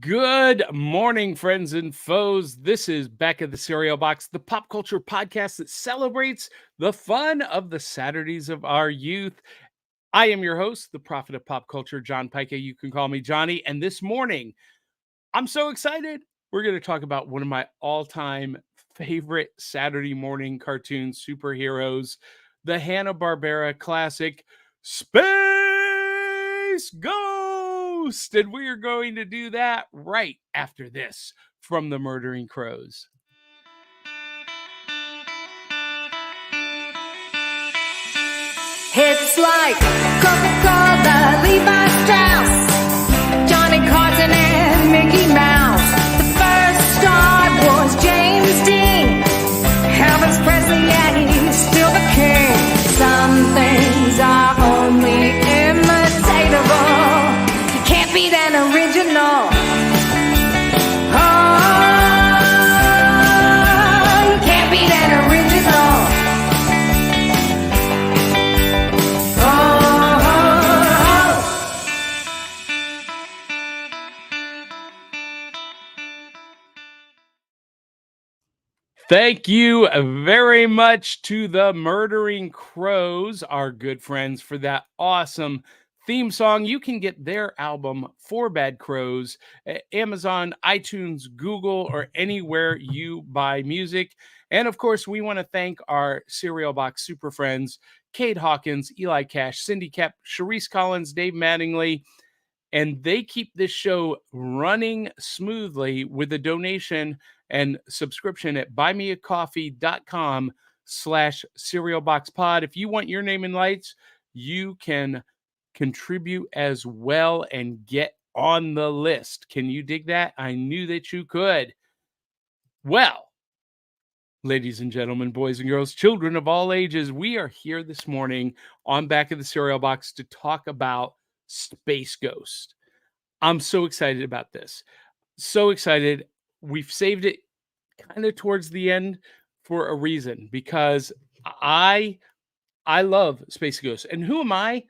Good morning, friends and foes. This is Back of the Cereal Box, the pop culture podcast that celebrates the fun of the Saturdays of our youth. I am your host, the prophet of pop culture, John Pica. You can call me Johnny. And this morning, I'm so excited. We're going to talk about one of my all-time favorite Saturday morning cartoon superheroes, the Hanna-Barbera classic, Space Ghost. And we are going to do that right after this from the Murdering Crows. It's like Coca-Cola, Levi Strauss, Johnny Carson and Mickey Mouse. The first star was James Dean. Elvis Presley, yeah, he's still the king. Some things are only imitatable. You can't beat an original. Oh, you can't beat an original. Thank you very much to the Murdering Crows, our good friends, for that awesome theme song. You can get their album, Four Bad Crows, at Amazon, iTunes, Google, or anywhere you buy music. And of course, we want to thank our Cereal Box super friends, Cade Hawkins, Eli Cash, Cindy Kep, Sharice Collins, Dave Mattingly, and they keep this show running smoothly with a donation and subscription at buymeacoffee.com/cerealboxpod. If you want your name in lights, you can contribute as well and get on the list. Can you dig that? I knew that you could. Well, ladies and gentlemen, boys and girls, children of all ages, we are here this morning on Back of the Cereal Box to talk about Space Ghost. I'm so excited about this. So excited. We've saved it kind of towards the end for a reason, because I love Space Ghost. And who am I?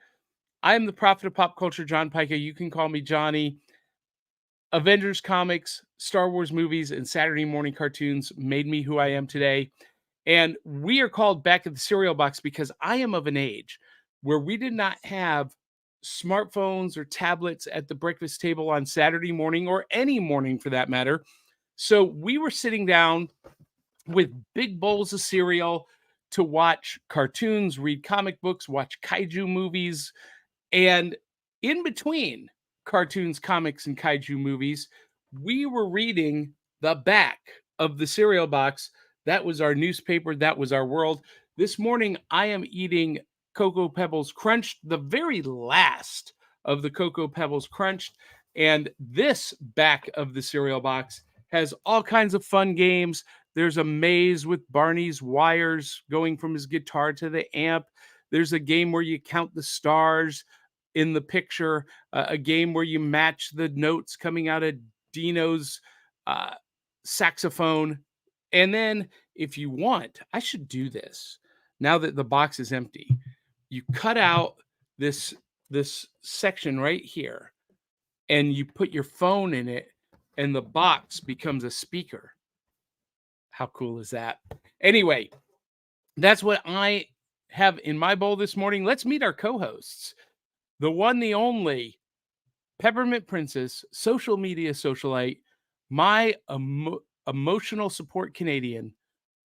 I am the prophet of pop culture, John Pica. You can call me Johnny. Avengers comics, Star Wars movies, and Saturday morning cartoons made me who I am today. And we are called Back at the Cereal Box because I am of an age where we did not have smartphones or tablets at the breakfast table on Saturday morning, or any morning for that matter. So we were sitting down with big bowls of cereal to watch cartoons, read comic books, watch kaiju movies. And in between cartoons, comics, and kaiju movies, we were reading the back of the cereal box. That was our newspaper. That was our world. This morning, I am eating Cocoa Pebbles Crunched, the very last of the Cocoa Pebbles Crunched. And this back of the cereal box has all kinds of fun games. There's a maze with Barney's wires going from his guitar to the amp. There's a game where you count the stars in the picture, a game where you match the notes coming out of Dino's saxophone. And then if you want, I should do this now that the box is empty. You cut out this section right here, and you put your phone in it, and the box becomes a speaker. How cool is that? Anyway, that's what I have in my bowl this morning. Let's meet our co-hosts. The one, the only, Peppermint Princess, social media socialite, my emotional support Canadian,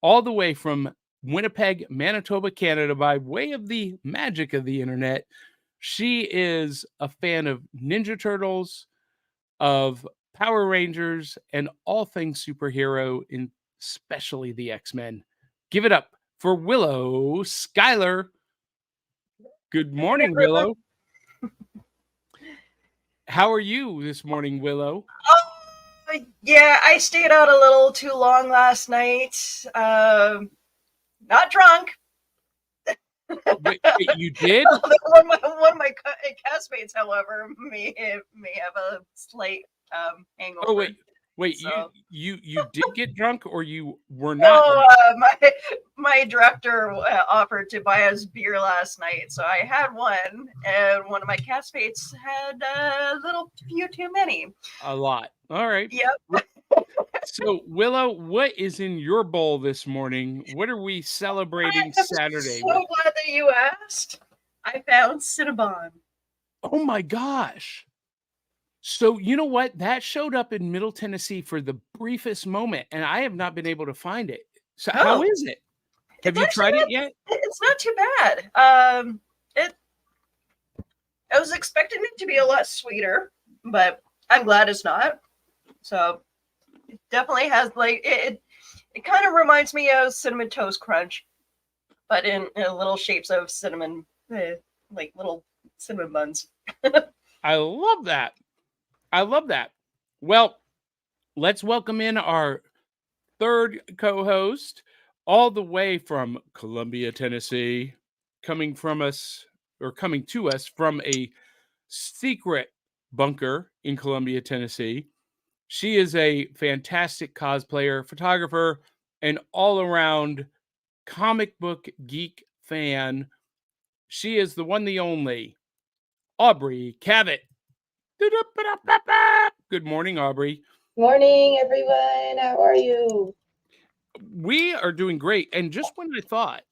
all the way from Winnipeg, Manitoba, Canada, by way of the magic of the internet. She is a fan of Ninja Turtles, of Power Rangers, and all things superhero, especially the X-Men. Give it up for Willow Schuyler. Good morning, Willow. How are you this morning, Willow? Yeah, I stayed out a little too long last night. Not drunk. Wait, you did? One of my castmates, however, may have a slight hangover. Oh, wait. Wait, So, you did get drunk, or you were not oh, drunk? my director offered to buy us beer last night, so I had one, and one of my castmates had a little few too many. A lot. All right. Yep. So, Willow, what is in your bowl this morning? What are we celebrating I'm Saturday so with? glad that you asked. I found Cinnabon. Oh my gosh. So, you know what? That showed up in Middle Tennessee for the briefest moment, and I have not been able to find it. So, how Oh, is it? Have it's you actually tried it not. yet? It's not too bad. It. I was expecting it to be a lot sweeter, but I'm glad it's not. So it definitely has like it kind of reminds me of cinnamon toast crunch, but in little shapes of cinnamon, like little cinnamon buns. I love that. I love that. Well, let's welcome in our third co-host, all the way from Columbia, Tennessee, coming to us from a secret bunker in Columbia, Tennessee. She is a fantastic cosplayer, photographer, and all-around comic book geek fan. She is the one, the only, Aubrey Cavett. Good morning, Aubrey. Morning, everyone. How are you? We are doing great. And just when I thought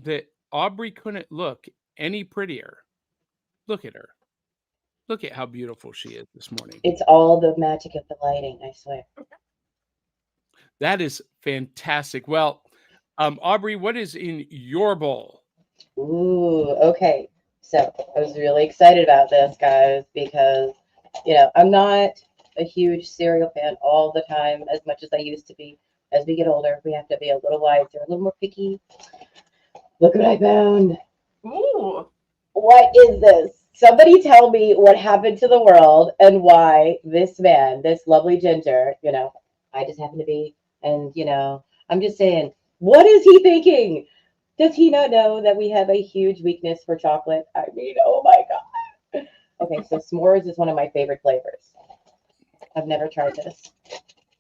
that Aubrey couldn't look any prettier, look at her. Look at how beautiful she is this morning. It's all the magic of the lighting, I swear. That is fantastic. Well, Aubrey, what is in your bowl? Ooh, okay. So I was really excited about this, guys, because, I'm not a huge cereal fan all the time as much as I used to be. As we get older, we have to be a little wiser, a little more picky. Look what I found. Ooh, What is this? Somebody tell me what happened to the world and why this man, this lovely ginger, I just happen to be, and, I'm just saying, what is he thinking? Does he not know that we have a huge weakness for chocolate? I mean, oh my God. Okay, so s'mores is one of my favorite flavors. I've never tried this.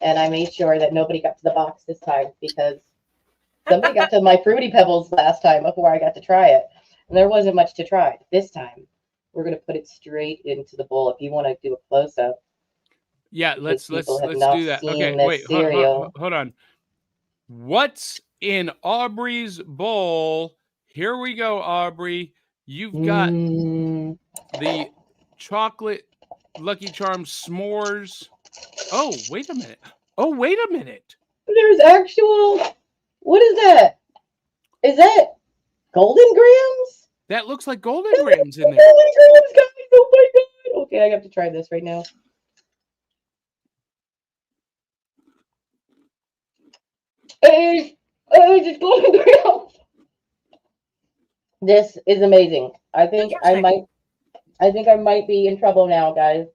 And I made sure that nobody got to the box this time because somebody got to my Fruity Pebbles last time before I got to try it. And there wasn't much to try. This time, we're going to put it straight into the bowl. If you want to do a close up, Yeah, let's people have do not that. Okay, seen this wait, cereal. hold on. What's in Aubrey's bowl? Here we go, Aubrey. You've got the chocolate Lucky Charms s'mores. Oh, wait a minute. There's actual. What is that? Is that Golden Grams? That looks like Golden Grams in there. Golden Grams, guys! Oh my God! Okay, I have to try this right now. It's Golden Grams. This is amazing. I think I might be in trouble now, guys.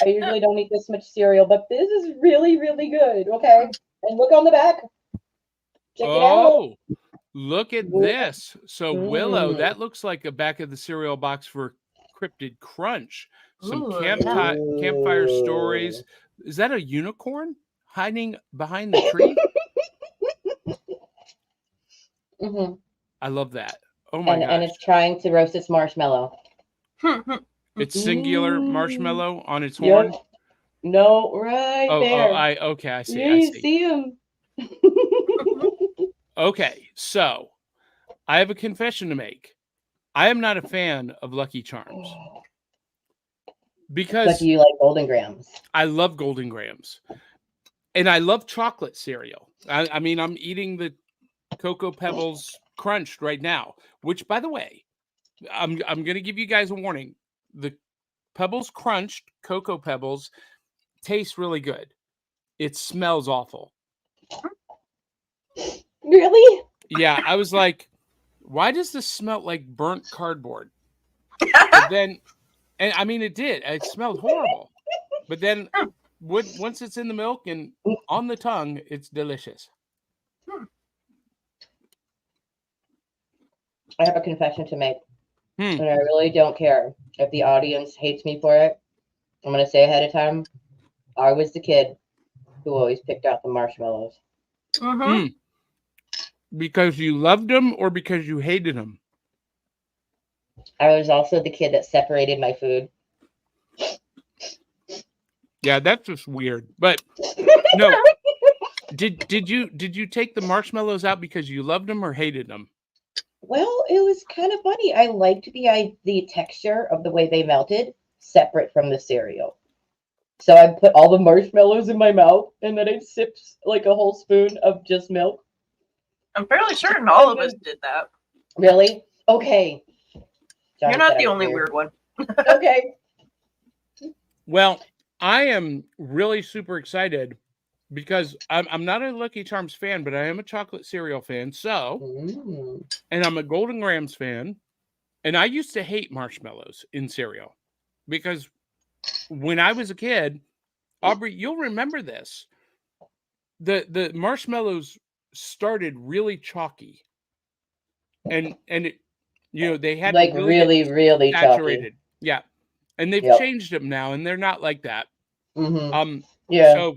I usually don't eat this much cereal, but this is really, really good. Okay, and look on the back. Check it out. Oh, look at this. So, Willow, that looks like a back of the cereal box for Cryptid Crunch. Some Ooh, yeah. campfire stories. Is that a unicorn hiding behind the tree? Mm-hmm. I love that. Oh my gosh. And it's trying to roast its marshmallow. It's singular marshmallow on its horn. Yep. No, right there. I see. Yeah, you see him. Okay, so I have a confession to make. I am not a fan of Lucky Charms. Because But you like Golden Grams. I love Golden Grams. And I love chocolate cereal. I mean, I'm eating the Cocoa Pebbles crunched right now, which, by the way, I'm going to give you guys a warning. The Pebbles crunched Cocoa Pebbles taste really good. It smells awful. Really? Yeah, I was like, why does this smell like burnt cardboard? But then, and I mean, it did. It smelled horrible. But then, once it's in the milk and on the tongue, it's delicious. I have a confession to make. And I really don't care if the audience hates me for it. I'm going to say ahead of time, I was the kid who always picked out the marshmallows. Mm-hmm. Because you loved them or because you hated them? I was also the kid that separated my food. Yeah, that's just weird. But no, did you take the marshmallows out because you loved them or hated them? Well, it was kind of funny. I liked the texture of the way they melted, separate from the cereal. So I put all the marshmallows in my mouth, and then I sipped like a whole spoon of just milk. I'm fairly certain all of us did that. Really? Okay. Johnny You're not said I the was only weird one. Okay. Well, I am really super excited because I'm not a Lucky Charms fan, but I am a chocolate cereal fan. So, and I'm a Golden Grams fan. And I used to hate marshmallows in cereal because when I was a kid, Aubrey, you'll remember this. The marshmallows started really chalky. And it, they had Like to really get really saturated. chalky. Yeah. And they've Yep. changed them now and they're not like that. Yeah.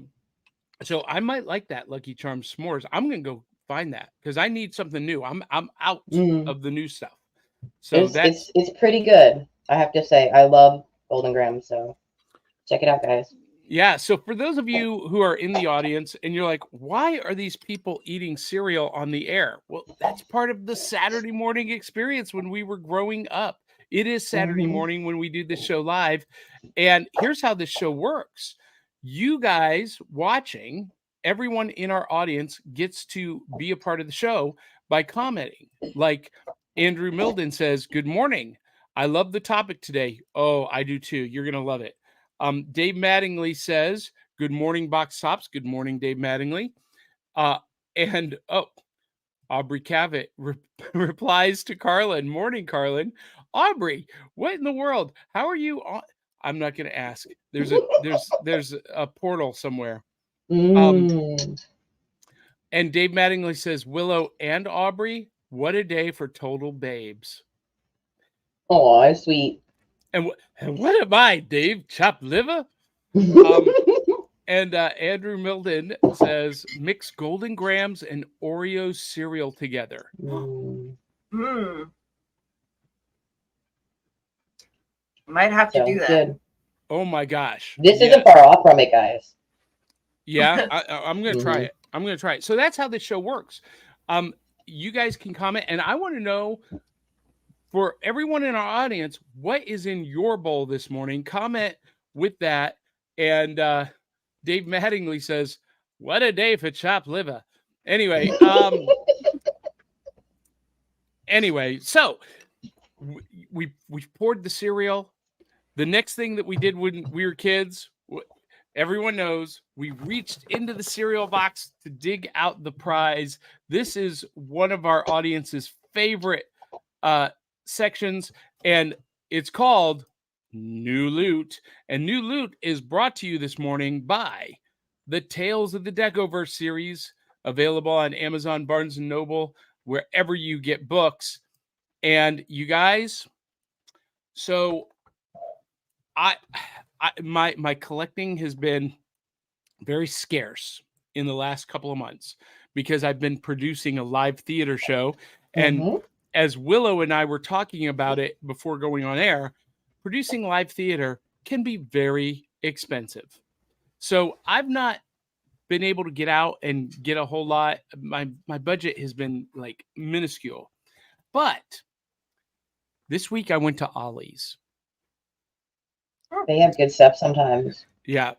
So I might like that Lucky Charms s'mores. I'm gonna go find that because I need something new. I'm out of the new stuff. So it's pretty good. I have to say, I love Golden Graham. So check it out, guys. Yeah. So for those of you who are in the audience and you're like, why are these people eating cereal on the air? Well, that's part of the Saturday morning experience when we were growing up. It is Saturday morning when we do this show live. And here's how this show works. You guys watching, everyone in our audience gets to be a part of the show by commenting. Like Andrew Milden says, good morning. I love the topic today. Oh, I do too. You're going to love it. Dave Mattingly says, good morning, Box Tops. Good morning, Dave Mattingly. Aubrey Cavett replies to Carlin. Morning, Carlin. Aubrey, what in the world? How are you on? I'm not going to ask. There's a portal somewhere. And Dave Mattingly says, Willow and Aubrey, what a day for total babes. Oh, sweet. And what am I, Dave? Chopped liver? And Andrew Milden says, mix Golden Grams and Oreo cereal together. Might have to do that. Good. Oh my gosh. This isn't far off from it, guys. Yeah, I'm going to try it. I'm going to try it. So that's how this show works. You guys can comment, and I want to know, for everyone in our audience, what is in your bowl this morning? Comment with that. And Dave Mattingly says, what a day for chopped liver. Anyway, so we poured the cereal. The next thing that we did when we were kids, everyone knows, we reached into the cereal box to dig out the prize. This is one of our audience's favorite sections, and it's called New Loot. And New Loot is brought to you this morning by the Tales of the Decoverse series, available on Amazon, Barnes & Noble, wherever you get books. And you guys, so my collecting has been very scarce in the last couple of months because I've been producing a live theater show. And as Willow and I were talking about it before going on air, producing live theater can be very expensive. So I've not been able to get out and get a whole lot. My budget has been like minuscule. But this week I went to Ollie's. They have good stuff sometimes. Yeah.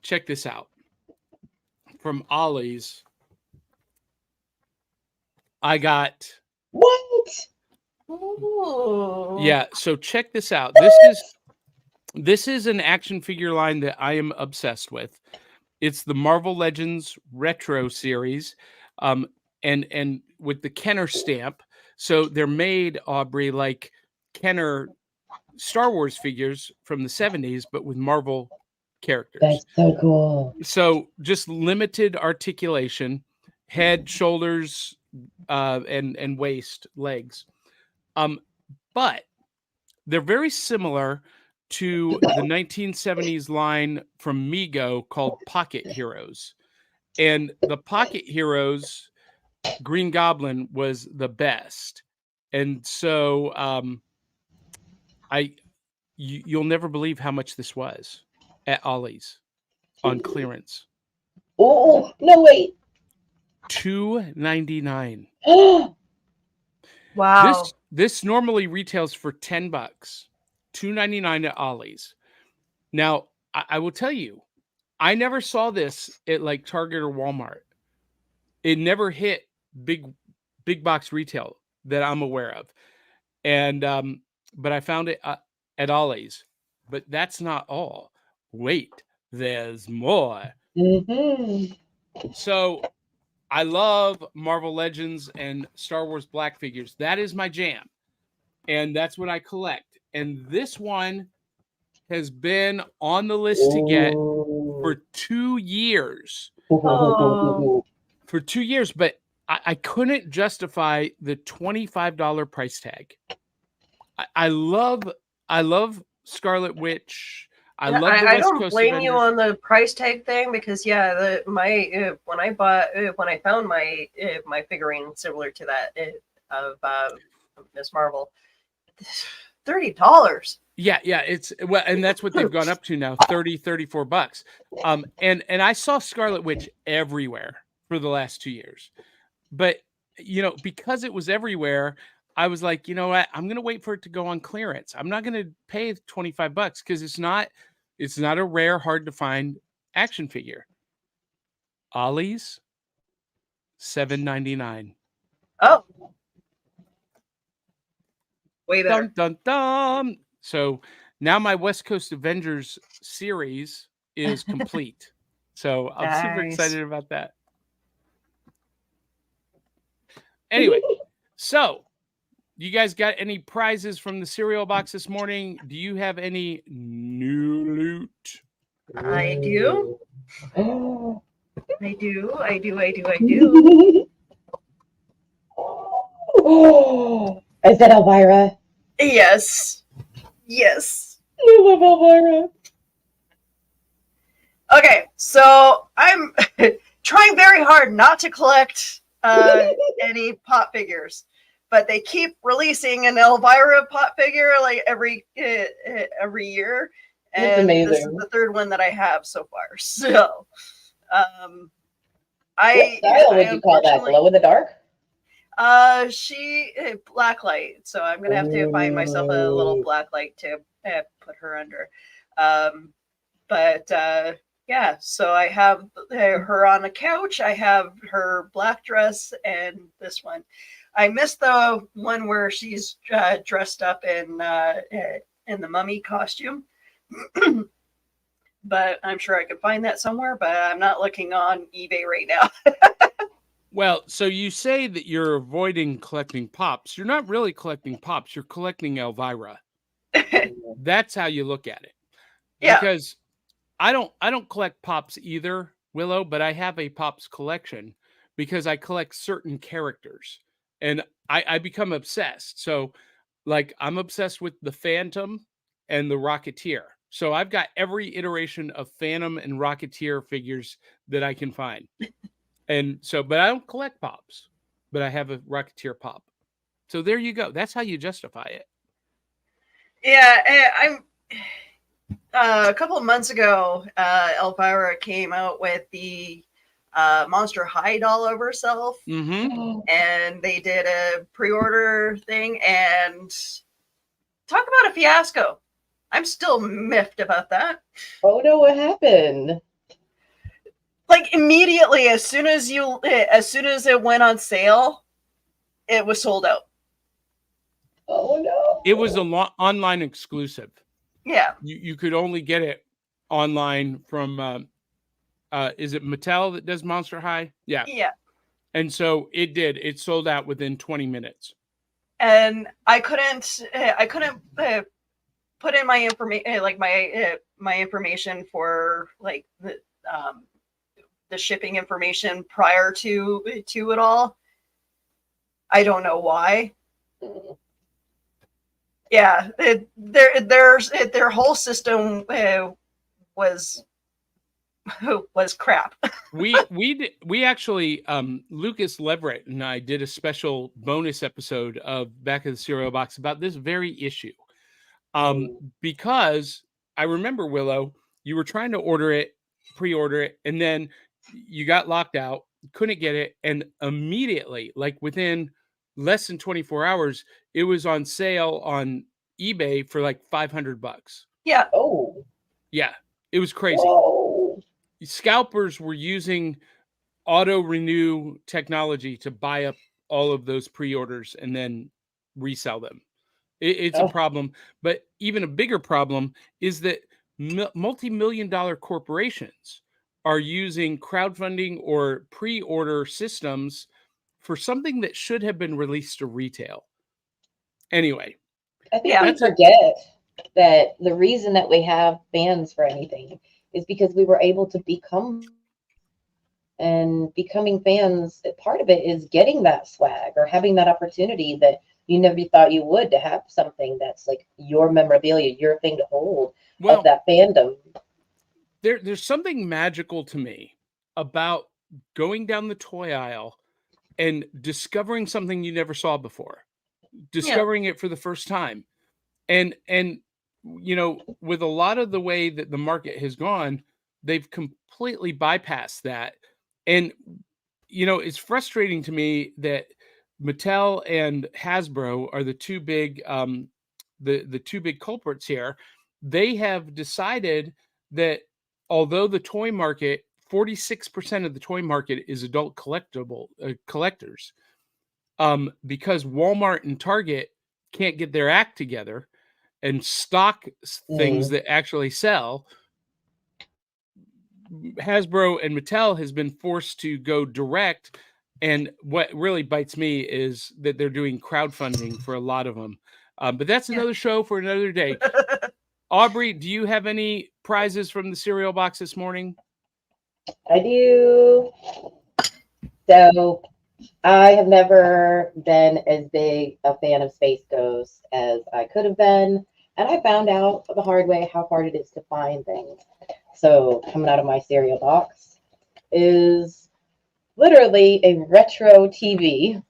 Check this out. From Ollie's, I got... What? Ooh. Yeah, so check this out. This is an action figure line that I am obsessed with. It's the Marvel Legends Retro series, and with the Kenner stamp. So they're made, Aubrey, like Kenner Star Wars figures from the 70s, but with Marvel characters. That's so cool. So just limited articulation, head, shoulders, and waist, legs. But they're very similar to the 1970s line from Mego called Pocket Heroes. And the Pocket Heroes, Green Goblin was the best. And so you'll never believe how much this was at Ollie's on clearance. Oh, no, wait. $2.99. Wow. This normally retails for $10. $2.99 at Ollie's. Now, I will tell you, I never saw this at like Target or Walmart. It never hit big box retail that I'm aware of. And but I found it at Ollie's. But that's not all. Wait, there's more. Mm-hmm. So I love Marvel Legends and Star Wars Black figures. That is my jam. And that's what I collect. And this one has been on the list to get for 2 years. Oh. For 2 years, but I couldn't justify the $25 price tag. I love Scarlet Witch. I love the I West don't Coast blame Avengers. you on the price tag thing because when I found my my figurine similar to that of Miss Marvel, $30. Yeah, it's well, and that's what they've gone up to now, $34. And I saw Scarlet Witch everywhere for the last 2 years. But because it was everywhere, I was like, you know what? I'm gonna wait for it to go on clearance. I'm not gonna pay $25 because it's not a rare, hard to find action figure. Ollie's, $7.99. Oh, way better. Dun dun dun. So now my West Coast Avengers series is complete. So I'm super Nice. excited about that. Anyway, so you guys got any prizes from the cereal box this morning? Do you have any new loot? I do. I do. Is that Elvira? Yes. I love Elvira. Okay, so I'm trying very hard not to collect any pop figures, but they keep releasing an Elvira pop figure like every year, and That's amazing. this is the third one that I have so far. So, What style would you call that? Glow in the dark? She black light, so I'm gonna have to find myself a little black light to put her under. But yeah, so I have her on a couch. I have her black dress and this one. I missed the one where she's dressed up in the mummy costume. But I'm sure I could find that somewhere, but I'm not looking on eBay right now. Well, so you say that you're avoiding collecting pops. You're not really collecting pops. You're collecting Elvira. That's how you look at it. Yeah. Because I don't collect pops either, Willow, but I have a pops collection because I collect certain characters and I become obsessed. So like I'm obsessed with the Phantom and the Rocketeer. So I've got every iteration of Phantom and Rocketeer figures that I can find. And so, but I don't collect pops, but I have a Rocketeer pop. So there you go. That's how you justify it. Yeah, I'm a couple of months ago, Elvira came out with the Monster High doll of herself, and they did a pre-order thing, and talk about a fiasco. I'm still miffed about that. Oh no, what happened? Like immediately, as soon as it went on sale, it was sold out. Oh no! It was an online exclusive. Yeah, you could only get it online from. Is it Mattel that does Monster High? Yeah. And so it did. It sold out within 20 minutes. And I couldn't put in my information, like my information for like the shipping information prior to it all. I don't know why. Yeah, their whole system was was crap. We actually Lucas Leverett and I did a special bonus episode of Back of the Cereal Box about this very issue. Mm. Because I remember, Willow, you were trying to pre-order it, and then you got locked out, couldn't get it, and immediately, like within less than 24 hours, it was on sale on eBay for like $500. Yeah, Oh, Yeah, it was crazy. whoa. Scalpers were using auto renew technology to buy up all of those pre-orders and then resell them. It's a Oh, problem, but even a bigger problem is that multi-million dollar corporations are using crowdfunding or pre-order systems for something that should have been released to retail. Anyway, I think yeah, we that's a forget that the reason that we have fans for anything is because we were able to become, and becoming fans, part of it is getting that swag or having that opportunity that you never thought you would, to have something that's like your memorabilia, your thing to hold of well, that fandom. there's something magical to me about going down the toy aisle and discovering something you never saw before, yeah, discovering it for the first time. And with a lot of the way that the market has gone, they've completely bypassed that. And it's frustrating to me that Mattel and Hasbro are the two big the two big culprits here. They have decided that although the toy market, 46% of the toy market is adult collectors, because Walmart and Target can't get their act together and stock things Mm. that actually sell, Hasbro and Mattel has been forced to go direct. And what really bites me is that they're doing crowdfunding for a lot of them. But that's yeah. another show for another day. Aubrey, do you have any prizes from the cereal box this morning? I do. So I have never been as big a fan of Space Ghost as I could have been. And I found out the hard way how hard it is to find things. So coming out of my cereal box is literally a retro TV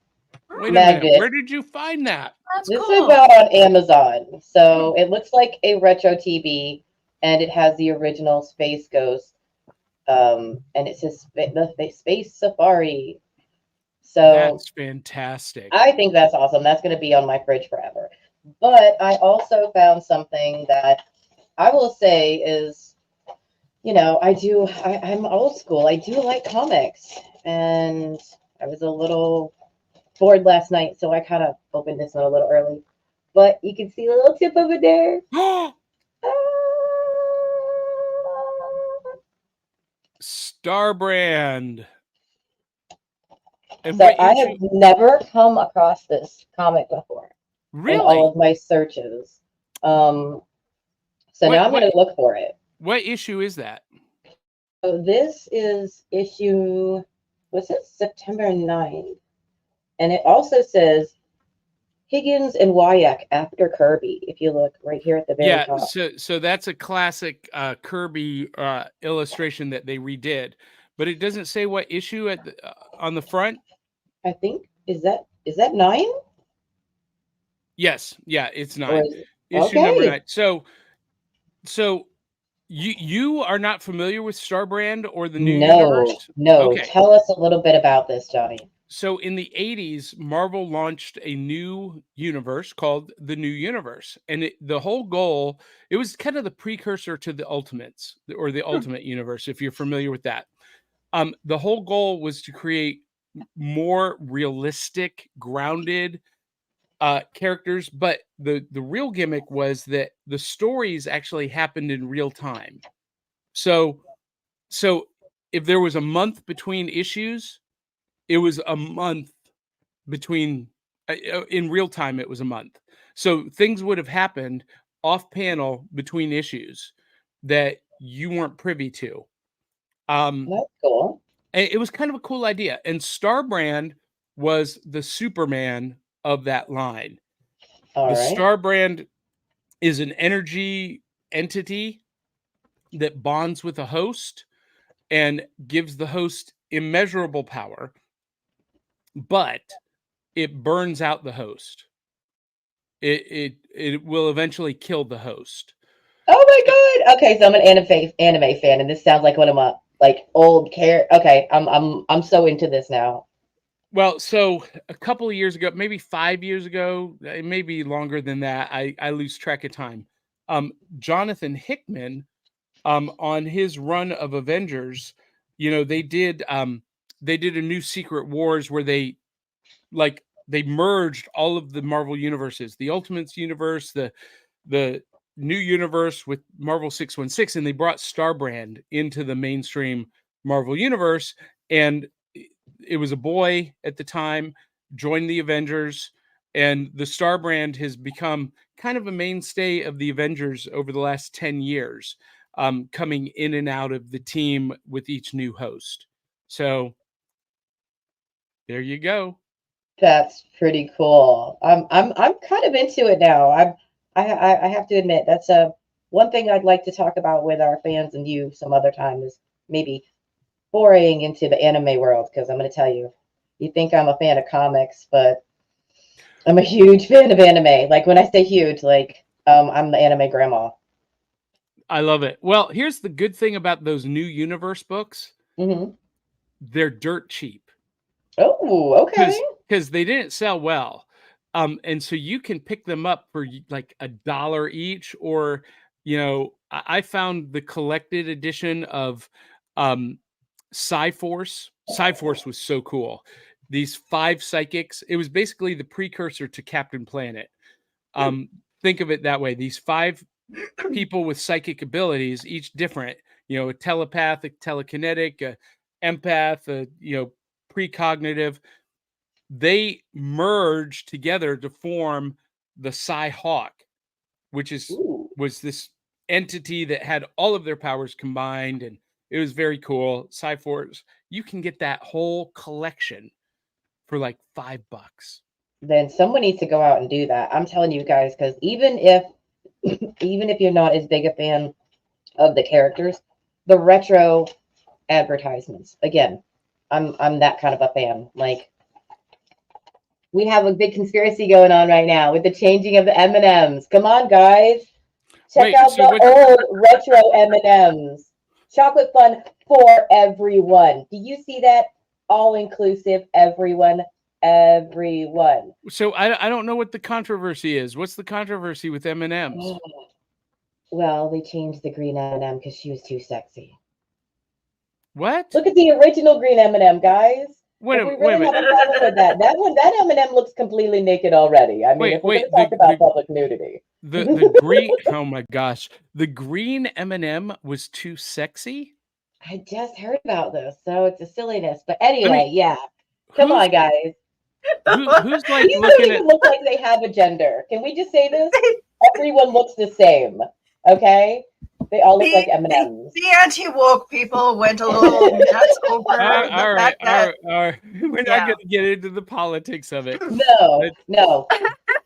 Wait a minute. magnet. Where did you find that? That's This I cool. bought on Amazon. Oh, So it looks like a retro TV, and it has the original Space Ghost. And it says the Space Safari. So that's fantastic. I think that's awesome. That's going to be on my fridge forever. But I also found something that I will say is, I'm old school. I do like comics. And I was a little bored last night, so I kind of opened this one a little early. But you can see a little tip over there. Ah. Star Brand. And So what I have issue? never come across this comic before in all Really? of my searches. So What now I'm what going to look for it. what issue is that? So this is issue, what's it, September 9th. And it also says Higgins and Wyack after Kirby, if you look right here at the very Yeah, top. so that's a classic Kirby illustration that they redid, but it doesn't say what issue on the front. I think, is that 9? Yes, yeah, it's Or 9. is it? Issue number Okay. 9. So you are not familiar with Star Brand or the new No, universe? no. Okay. Tell us a little bit about this, Johnny. So in the 80s, Marvel launched a new universe called the New Universe. And the whole goal, it was kind of the precursor to the Ultimates or the Hmm. Ultimate Universe, if you're familiar with that. The whole goal was to create more realistic, grounded characters, but the real gimmick was that the stories actually happened in real time. So so if there was a month between issues, it was a month between in real time. It was a month. So things would have happened off panel between issues that you weren't privy to. Um, That's cool. it was kind of a cool idea. And Starbrand was the Superman of that line. All The right. star brand is an energy entity that bonds with a host and gives the host immeasurable power, but it burns out the host. It will eventually kill the host. Oh my god. Okay, so I'm an anime fan, and this sounds like one of my like old care. Okay, I'm so into this now. Well, so a couple of years ago, maybe 5 years ago, it may be longer than that. I lose track of time. Jonathan Hickman, on his run of Avengers, they did a new Secret Wars where they merged all of the Marvel universes, the Ultimates universe, the new universe with Marvel 616, and they brought Starbrand into the mainstream Marvel universe. And it was a boy at the time, joined the Avengers, and the Starbrand has become kind of a mainstay of the Avengers over the last 10 years, coming in and out of the team with each new host. So there you go. That's pretty cool. I'm kind of into it now. I have to admit that's a one thing I'd like to talk about with our fans and you some other time is maybe foraying into the anime world because I'm going to tell you, you think I'm a fan of comics, but I'm a huge fan of anime. Like when I say huge, like I'm the anime grandma. I love it. Well, here's the good thing about those new universe books. Hmm. They're dirt cheap Oh, okay. because they didn't sell well. And so you can pick them up for like $1 each, or I found the collected edition of Psyforce. Psyforce was so cool. These 5 psychics. It was basically the precursor to Captain Planet. Think of it that way. These 5 people with psychic abilities, each different. A telepathic, telekinetic, a empath, precognitive. They merge together to form the Psy-Hawk, which Ooh. was this entity that had all of their powers combined, and it was very cool. Psyforce, you can get that whole collection for like $5. Then someone needs to go out and do that. I'm telling you guys, because even if even if you're not as big a fan of the characters, the retro advertisements. Again, I'm that kind of a fan. Like we have a big conspiracy going on right now with the changing of the M&Ms. Come on, guys. Check Wait, out so the what- old retro M&Ms. Chocolate fun for everyone. Do you see that? All inclusive, everyone, everyone. So I don't know what the controversy is. What's the controversy with M&Ms? Well, they changed the green M&M because she was too sexy. What? Look at the original green M&M, guys. Wait If a we wait a really have minute. a problem with that M&M looks completely naked already. I mean, Wait, if we're wait, going to talk about public nudity. The green. Oh my gosh, the green M&M was too sexy. I just heard about this, so it's a silliness. But anyway, I mean, yeah. Come on, guys. who's like These don't looking even at? look like they have a gender. Can we just say this? Everyone looks the same. Okay? They all look like M&Ms. The anti-woke people went a little nuts over the All right, fact that all right. We're not going to get into the politics of it. No.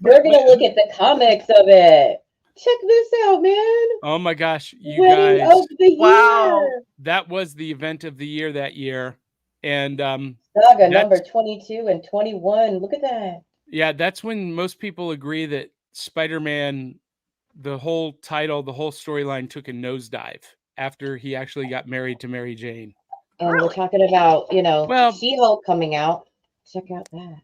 We're going to look at the comics of it. Check this out, man. Oh my gosh, you Wedding guys! of the Wow. year. That was the event of the year that year, and Saga number 22 and 21. Look at that. yeah, that's when most people agree that Spider-Man, the whole title, the whole storyline took a nosedive after he actually got married to Mary Jane. And we're talking about, Well, She-Hulk coming out. Check out that.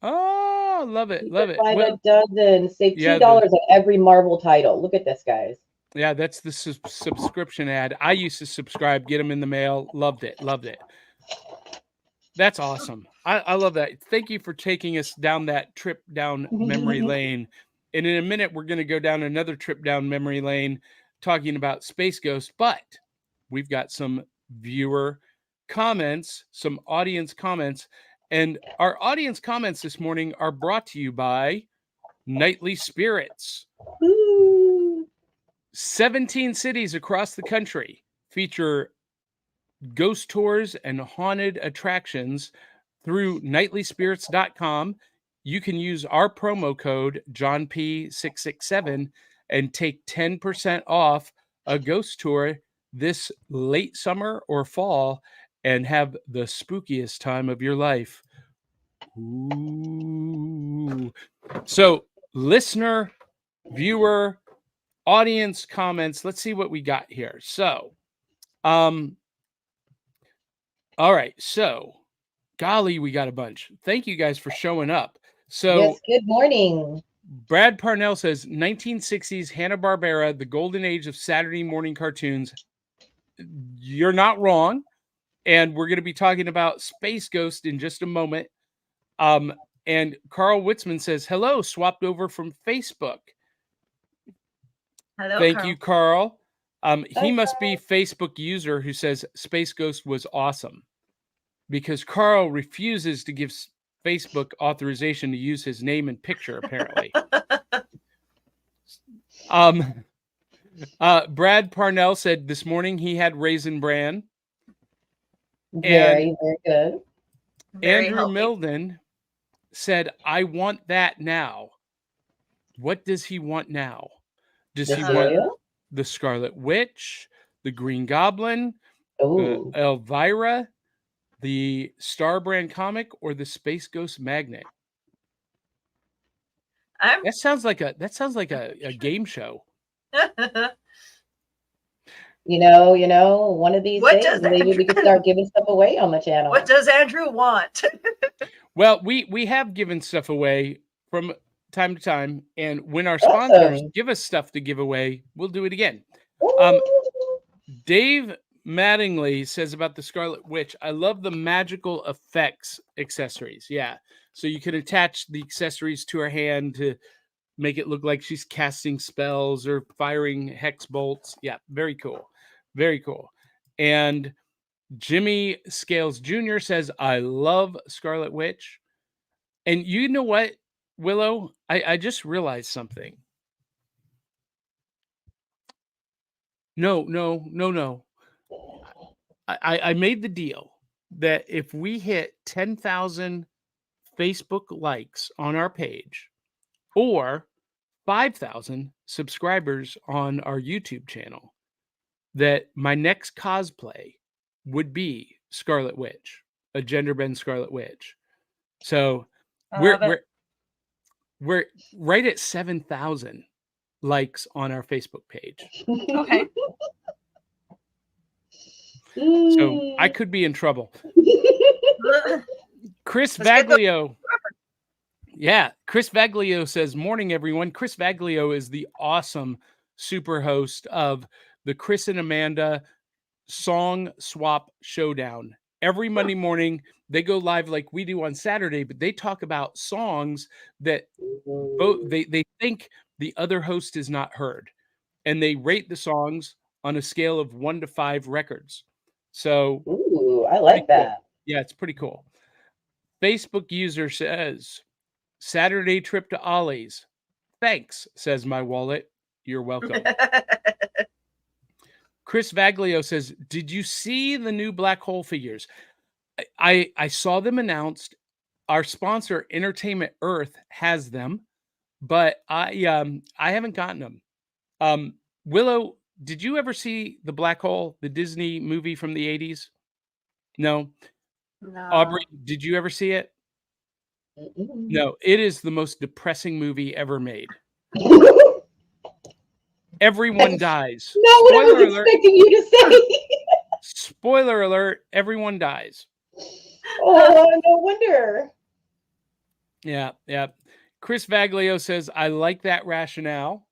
oh, love it, You love can it. buy Well, a dozen. Save yeah, $2 on every Marvel title. Look at this, guys. yeah, that's the subscription ad. I used to subscribe, get them in the mail. Loved it, loved it. That's awesome. I love that. Thank you for taking us down that trip down memory lane. And in a minute, we're going to go down another trip down memory lane talking about Space Ghost. But we've got some viewer comments, some audience comments. And our audience comments this morning are brought to you by Nightly Spirits. Woo. 17 cities across the country feature ghost tours and haunted attractions through nightlyspirits.com. you can use our promo code JohnP667 and take 10% off a ghost tour this late summer or fall and have the spookiest time of your life. Ooh. So, listener, viewer, audience comments. Let's see what we got here. So, all right. So, golly, we got a bunch. Thank you guys for showing up. So, Yes, good morning. Brad Parnell says 1960s Hanna-Barbera, the golden age of Saturday morning cartoons. You're not wrong. And we're going to be talking about Space Ghost in just a moment. And Carl Witzman says, hello, swapped over from Facebook. Hello, Thank Carl. you, Carl. He Hi, must be Facebook user who says Space Ghost was awesome, because Carl refuses to give Facebook authorization to use his name and picture, apparently. Brad Parnell said this morning he had Raisin Bran. Very, very good. Very Andrew healthy. Milden said, I want that now. What does he want now? Does The he want cereal? the Scarlet Witch, the Green Goblin, Oh, Elvira, the Star Brand comic, or the Space Ghost magnet? I'm That sounds like a game show. you know, one of these What days, does maybe we could start giving stuff away on the channel. What does Andrew want? Well, we have given stuff away from time to time, and when our sponsors Awesome. give us stuff to give away, we'll do it again. Ooh. Dave Mattingly says about the Scarlet Witch, I love the magical effects accessories. Yeah. So you can attach the accessories to her hand to make it look like she's casting spells or firing hex bolts. Yeah. Very cool. Very cool. And Jimmy Scales Jr. says, I love Scarlet Witch. And you know what, Willow? I just realized something. No. I made the deal that if we hit 10,000 Facebook likes on our page or 5,000 subscribers on our YouTube channel, that my next cosplay would be Scarlet Witch, a gender bend Scarlet Witch. So we're right at 7,000 likes on our Facebook page. Okay. So I could be in trouble. Chris Vaglio. Yeah, Chris Vaglio says, morning, everyone. Chris Vaglio is the awesome super host of the Chris and Amanda Song Swap Showdown. Every Monday morning, they go live like we do on Saturday, but they talk about songs that both they think the other host is not heard. And they rate the songs on a scale of 1 to 5 records. So Ooh, I like that. Yeah, it's pretty cool. Facebook user says, Saturday trip to Ollie's. Thanks, says my wallet. You're welcome. Chris Vaglio says, did you see the new black hole figures? I saw them announced. Our sponsor, Entertainment Earth, has them, but I haven't gotten them. Willow, did you ever see The Black Hole, the Disney movie from the 80s? No. Aubrey, did you ever see it? No, it is the most depressing movie ever made. Everyone dies. Not what I was expecting you to say. Spoiler alert, everyone dies. Oh, no wonder. Yeah. Chris Vaglio says, I like that rationale.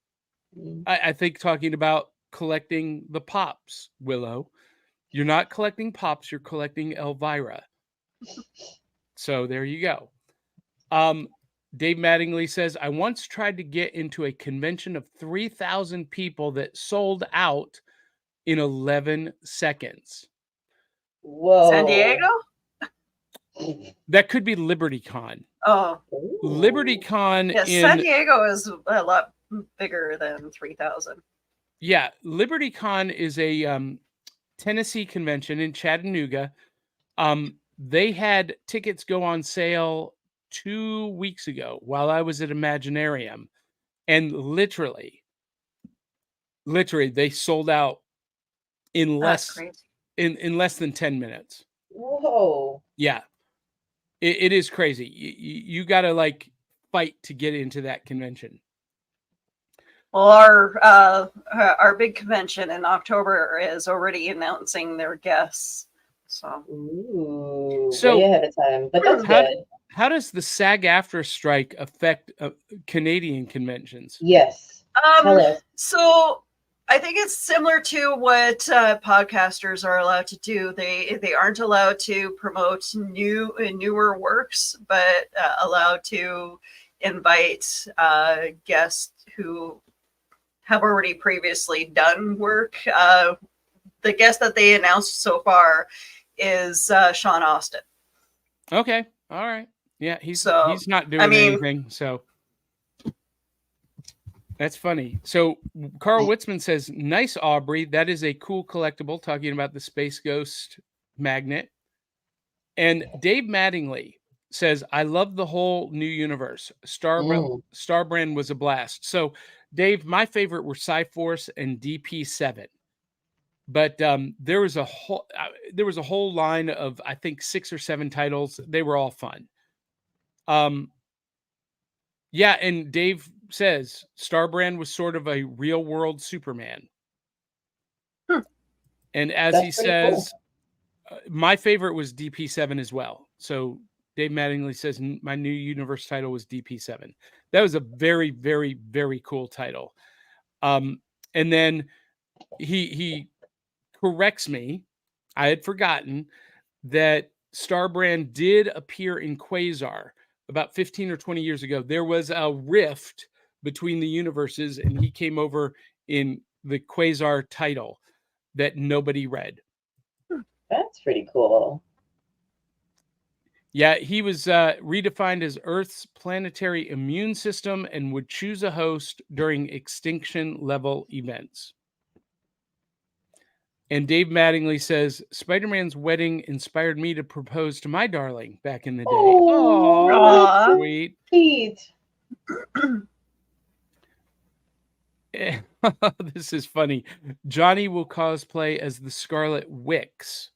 I think talking about collecting the pops, Willow. You're not collecting pops, you're collecting Elvira. So there you go. Dave Mattingly says, I once tried to get into a convention of 3,000 people that sold out in 11 seconds. Whoa. San Diego? That could be LibertyCon. Oh. LibertyCon Yes, San Diego is a lot bigger than 3,000. Yeah, LibertyCon is a Tennessee convention in Chattanooga. They had tickets go on sale 2 weeks ago while I was at Imaginarium, and literally they sold out in That's less crazy. in less than 10 minutes. Whoa. Yeah. It is crazy. You got to like fight to get into that convention. Well, our big convention in October is already announcing their guests. So Ooh, So, way ahead of time. But that's How good. how does the SAG-AFTRA strike affect Canadian conventions? Yes. Tell us. So I think it's similar to what podcasters are allowed to do. They aren't allowed to promote newer works, but allowed to invite guests who have already previously done work. The guest that they announced so far is Sean Austin. Okay. All right. Yeah, he's So, not I doing mean- anything, so that's funny. So Carl Witzman says, "Nice, Aubrey. That is a cool collectible." Talking about the Space Ghost magnet. And Dave Mattingly says, "I love the whole new universe. Starbrand was a blast." So, Dave, my favorite were Cyforce and DP7. But there was a whole line of, I think, 6 or 7 titles. They were all fun. Yeah, and Dave says Starbrand was sort of a real world Superman. And as That's he pretty says, my favorite was DP7 as well. So Dave Mattingly says my new universe title was DP7. That was a very, very, very cool title. And then he corrects me. I had forgotten that Starbrand did appear in Quasar about 15 or 20 years ago. There was a rift between the universes, and he came over in the Quasar title that nobody read. That's pretty cool. Yeah, he was redefined as Earth's planetary immune system and would choose a host during extinction level events. And Dave Mattingly says, "Spider-Man's wedding inspired me to propose to my darling back in the day." Oh, Oh, that's sweet. Pete. This is funny. Johnny will cosplay as the Scarlet Wix.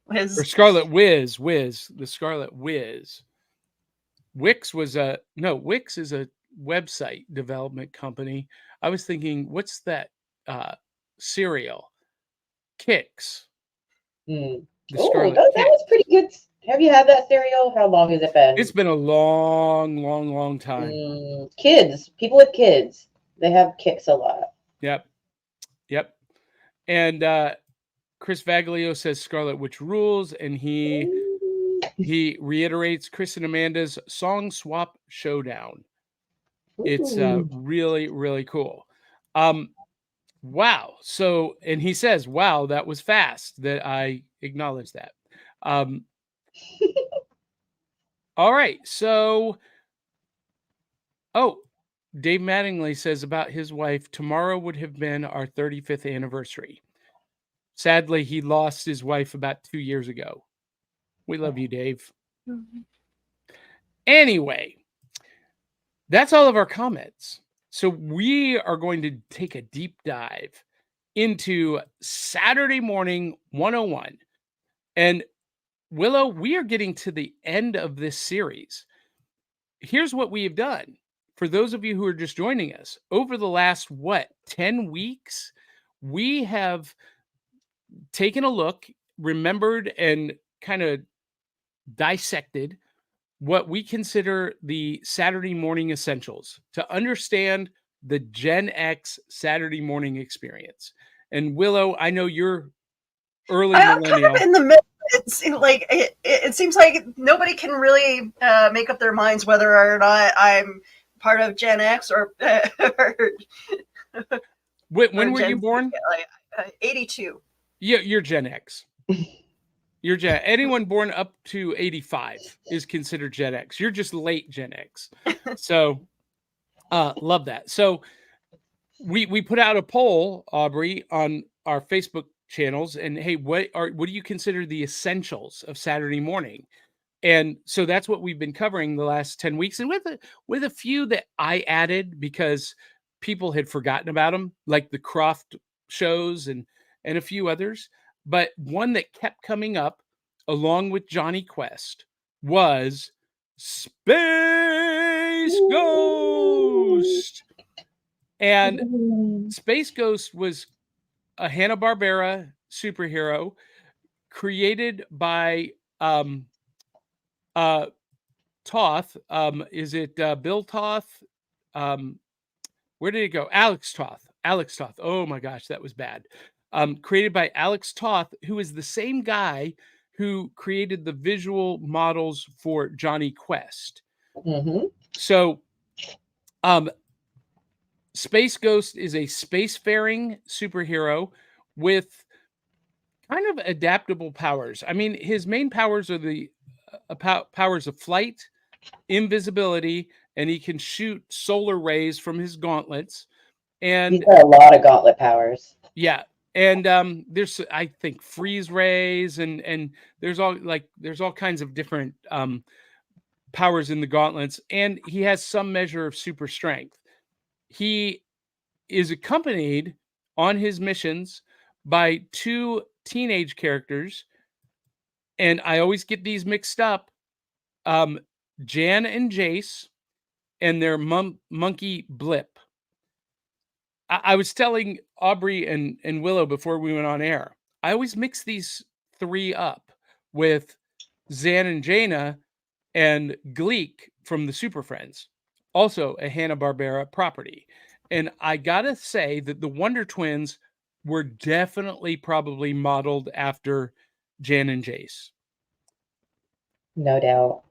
Or Scarlet Wiz, the Scarlet Wiz. Wix is a website development company. I was thinking, what's that cereal? Kix. The Oh, Scarlet that Kix. was pretty good. Have you had that cereal? How long has it been? It's been a long, long, long time. Kids, people with kids, they have Kix a lot. Yep. And Chris Vaglio says Scarlet Witch rules, and he reiterates Chris and Amanda's Song Swap Showdown. It's really, really cool. Wow. So, and he says, "Wow, that was fast." That I acknowledge that. All right. So, Dave Mattingly says about his wife, "Tomorrow would have been our 35th anniversary. Sadly, he lost his wife about 2 years ago." We love you, Dave. Anyway, that's all of our comments. So we are going to take a deep dive into Saturday Morning 101. And Willow, we are getting to the end of this series. Here's what we have done. For those of you who are just joining us, over the last, 10 weeks, we have taken a look, remembered, and kind of dissected what we consider the Saturday morning essentials to understand the Gen X Saturday morning experience. And Willow, I know you're early I'm millennial. kind of in the middle. It seems like nobody can really make up their minds whether or not I'm part of Gen X or When were you born? 82. Yeah, you're Gen X. Anyone born up to 85 is considered Gen X. You're just late Gen X. So love that. So we put out a poll, Aubrey, on our Facebook channels, and hey, what do you consider the essentials of Saturday morning? And so that's what we've been covering the last 10 weeks, and with a few that I added because people had forgotten about them, like the Croft shows and a few others. But one that kept coming up along with Johnny Quest was Space Ghost. And Space Ghost was a Hanna-Barbera superhero created by Toth. Is it Bill Toth? Where did it go? Alex Toth. Alex Toth. Oh my gosh, that was bad. Created by Alex Toth, who is the same guy who created the visual models for Johnny Quest. Mm-hmm. So, Space Ghost is a spacefaring superhero with kind of adaptable powers. I mean, his main powers are the powers of flight, invisibility, and he can shoot solar rays from his gauntlets. And He's got a lot of gauntlet powers. yeah, and there's, I think, freeze rays, and there's all kinds of different powers in the gauntlets, and he has some measure of super strength. He is accompanied on his missions by two teenage characters, and I always get these mixed up. Jan and Jace and their monkey Blip. I was telling Aubrey and Willow before we went on air, I always mix these three up with Zan and Jaina and Gleek from the Super Friends, also a Hanna-Barbera property. And I gotta say that the Wonder Twins were definitely probably modeled after Jan and Jace. No doubt.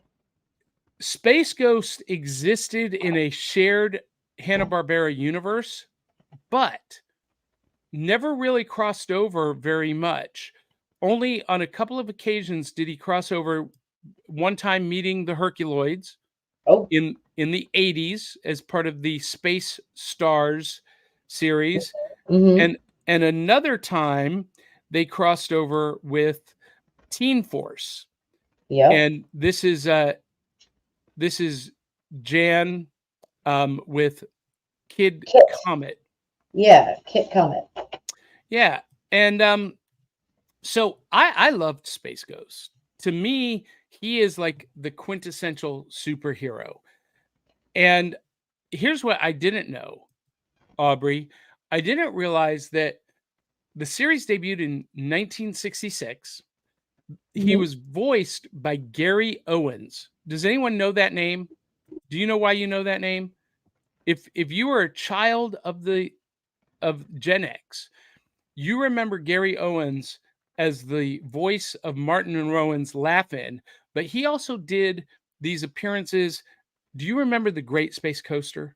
Space Ghost existed in a shared Hanna-Barbera universe, but never really crossed over very much. Only on a couple of occasions did he cross over, one time meeting the Herculoids in the 80s as part of the Space Stars series. Mm-hmm. And another time they crossed over with Teen Force. Yeah. And this is Jan with Kid Comet. Yeah, Kid Comet. Yeah. And so I loved Space Ghost. To me, he is like the quintessential superhero. And here's what I didn't know, Aubrey. I didn't realize that the series debuted in 1966. He was voiced by Gary Owens. Does anyone know that name? Do you know why you know that name? If you were a child of Gen X, you remember Gary Owens as the voice of Martin and Rowan's Laugh-In, but he also did these appearances. Do you remember The Great Space Coaster?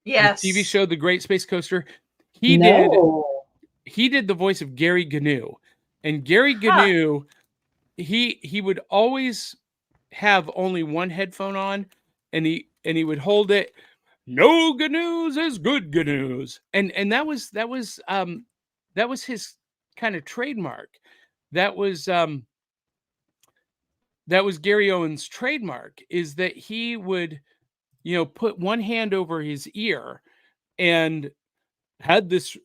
Yes. The TV show The Great Space Coaster. He did the voice of Gary Gnu. And Gary Gnu, he would always have only one headphone on, and he would hold it. No good news is good news. And that was his kind of trademark. That was Gary Owens' trademark, is that he would, put one hand over his ear and had this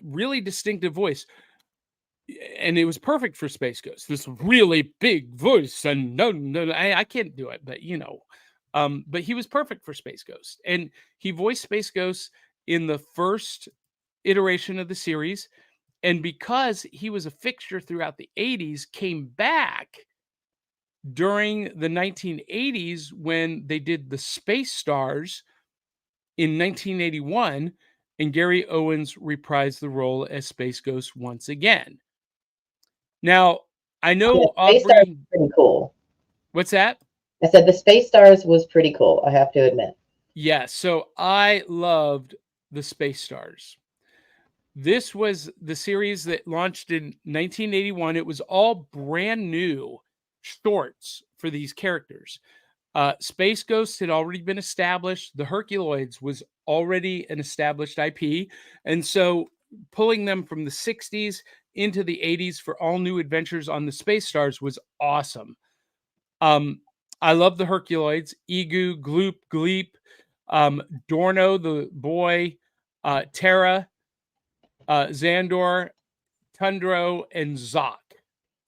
really distinctive voice. And it was perfect for Space Ghost. This really big voice, and no, I can't do it, but but he was perfect for Space Ghost, and he voiced Space Ghost in the first iteration of the series. And because he was a fixture throughout the 80s, came back during the 1980s when they did the Space Stars in 1981, and Gary Owens reprised the role as Space Ghost once again. Now, I know Space Stars was pretty cool. What's that? I said the Space Stars was pretty cool, I have to admit. Yeah, so I loved the Space Stars. This was the series that launched in 1981. It was all brand new shorts for these characters. Space Ghost had already been established. The Herculoids was already an established IP. And so pulling them from the 60s into the 80s for all new adventures on the Space Stars was awesome. I love the Herculoids, Egu, Gloop, Gleep, Dorno, the boy, Terra, Xandor, Tundro, and Zoc.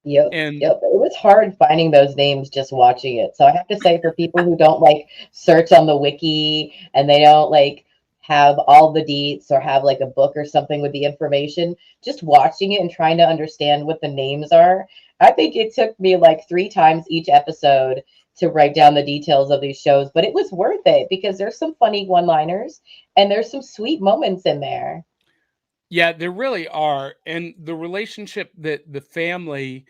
Yep, And yep. It was hard finding those names just watching it. So I have to say, for people who don't like search on the wiki and they don't like have all the deets or have like a book or something with the information, just watching it and trying to understand what the names are. I think it took me like 3 times each episode to write down the details of these shows, but it was worth it because there's some funny one-liners and there's some sweet moments in there. yeah, there really are. And the relationship that the family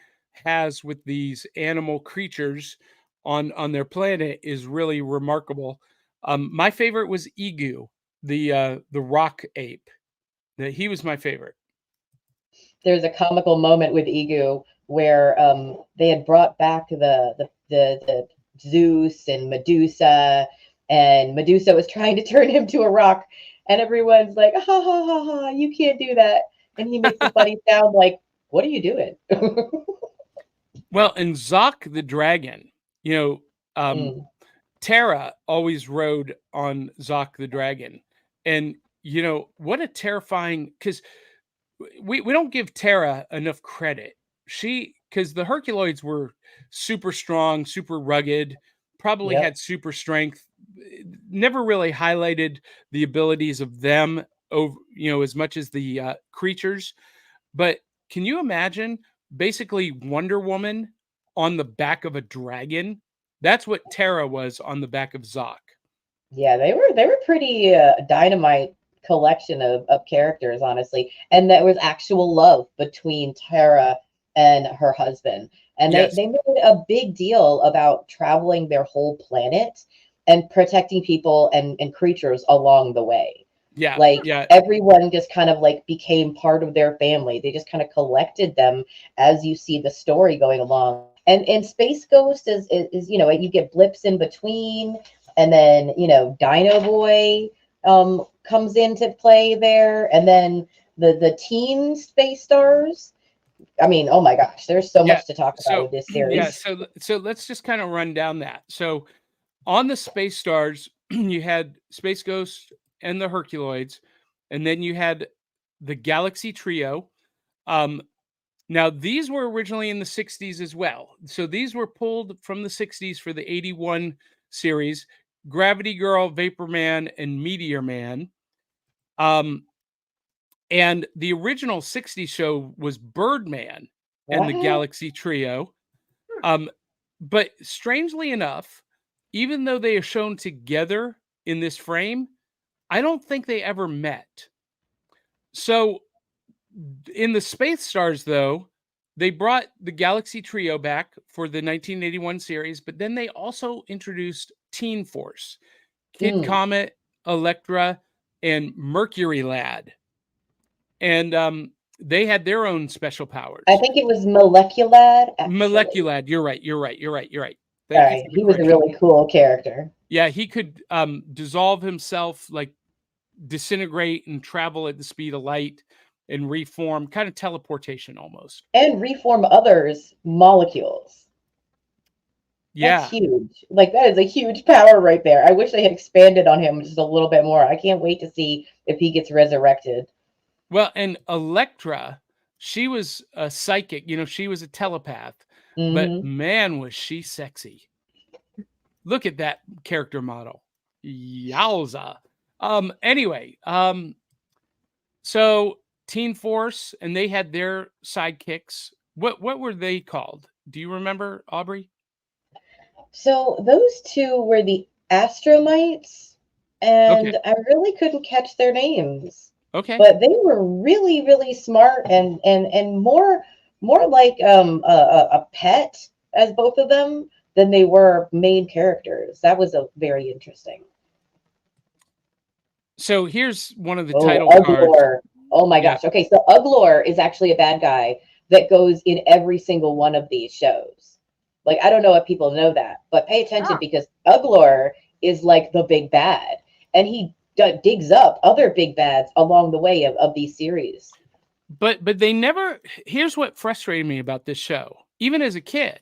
has with these animal creatures on their planet is really remarkable. My favorite was Egu, the rock ape. He was my favorite. There's a comical moment with Egu where they had brought back the Zeus and Medusa was trying to turn him to a rock, and everyone's like, ha ha ha ha, you can't do that. And he makes a funny sound like, what are you doing? Well, and Zoc the dragon, you know, Mm, Terra always rode on Zoc the dragon. And, what a terrifying, because we don't give Terra enough credit. Because the Herculoids were super strong, super rugged, probably yep. had super strength, never really highlighted the abilities of them over, as much as the creatures. But can you imagine basically Wonder Woman on the back of a dragon? That's what Terra was on the back of Zoc. Yeah, they were pretty dynamite collection of characters, honestly. And there was actual love between Tara and her husband. And they, Yes. they made a big deal about traveling their whole planet and protecting people and creatures along the way. Yeah. Like Yeah. everyone just kind of like became part of their family. They just kind of collected them as you see the story going along. And Space Ghost is you get blips in between, and then Dino Boy comes into play there, and then the teen space stars. I mean, oh my gosh, there's so Yeah. much to talk about So with this yeah, series. so let's just kind of run down that. So on the Space Stars, you had Space Ghost and the Herculoids, and then you had the Galaxy Trio. Um, Now, these were originally in the 60s as well. So these were pulled from the 60s for the 81 series: Gravity Girl, Vapor Man, and Meteor Man. Um, and the original 60s show was Birdman and the What? Galaxy Trio. Um, but strangely enough, even though they are shown together in this frame, I don't think they ever met. So in the Space Stars, though, they brought the Galaxy Trio back for the 1981 series, but then they also introduced Teen Force, Kid Mm. Comet, Electra, and Mercury Lad. And they had their own special I powers. think it was Moleculad, actually. Moleculad, you're right. You're right. Thank you Sorry, for the he was a correction. really cool character. Yeah, he could dissolve himself, like disintegrate and travel at the speed of light and reform, kind of teleportation almost. And reform others' molecules. That's Yeah. huge. Like that is a huge power right there. I wish they had expanded on him just a little bit more. I can't wait to see if he gets resurrected. Well, and Electra, she was a psychic, she was a telepath, but Hmm. man, was she sexy. Look at that character model. Yowza. Anyway, so Teen Force, and they had their sidekicks. What were they called? Do you remember, Aubrey? So those two were the Astromites, Okay. and I really couldn't catch their names, Okay. but they were really, really smart and more like a pet as both of them than they were main characters. That was a very interesting. So here's one of the Oh, title cards. Uglor. Oh my Yeah. gosh. Okay, so Uglor is actually a bad guy that goes in every single one of these shows. Like, I don't know if people know that, but pay attention Oh. because Uglor is like the big bad, and he digs up other big bads along the way of these series. But they never. Here's what frustrated me about this show, even as a kid.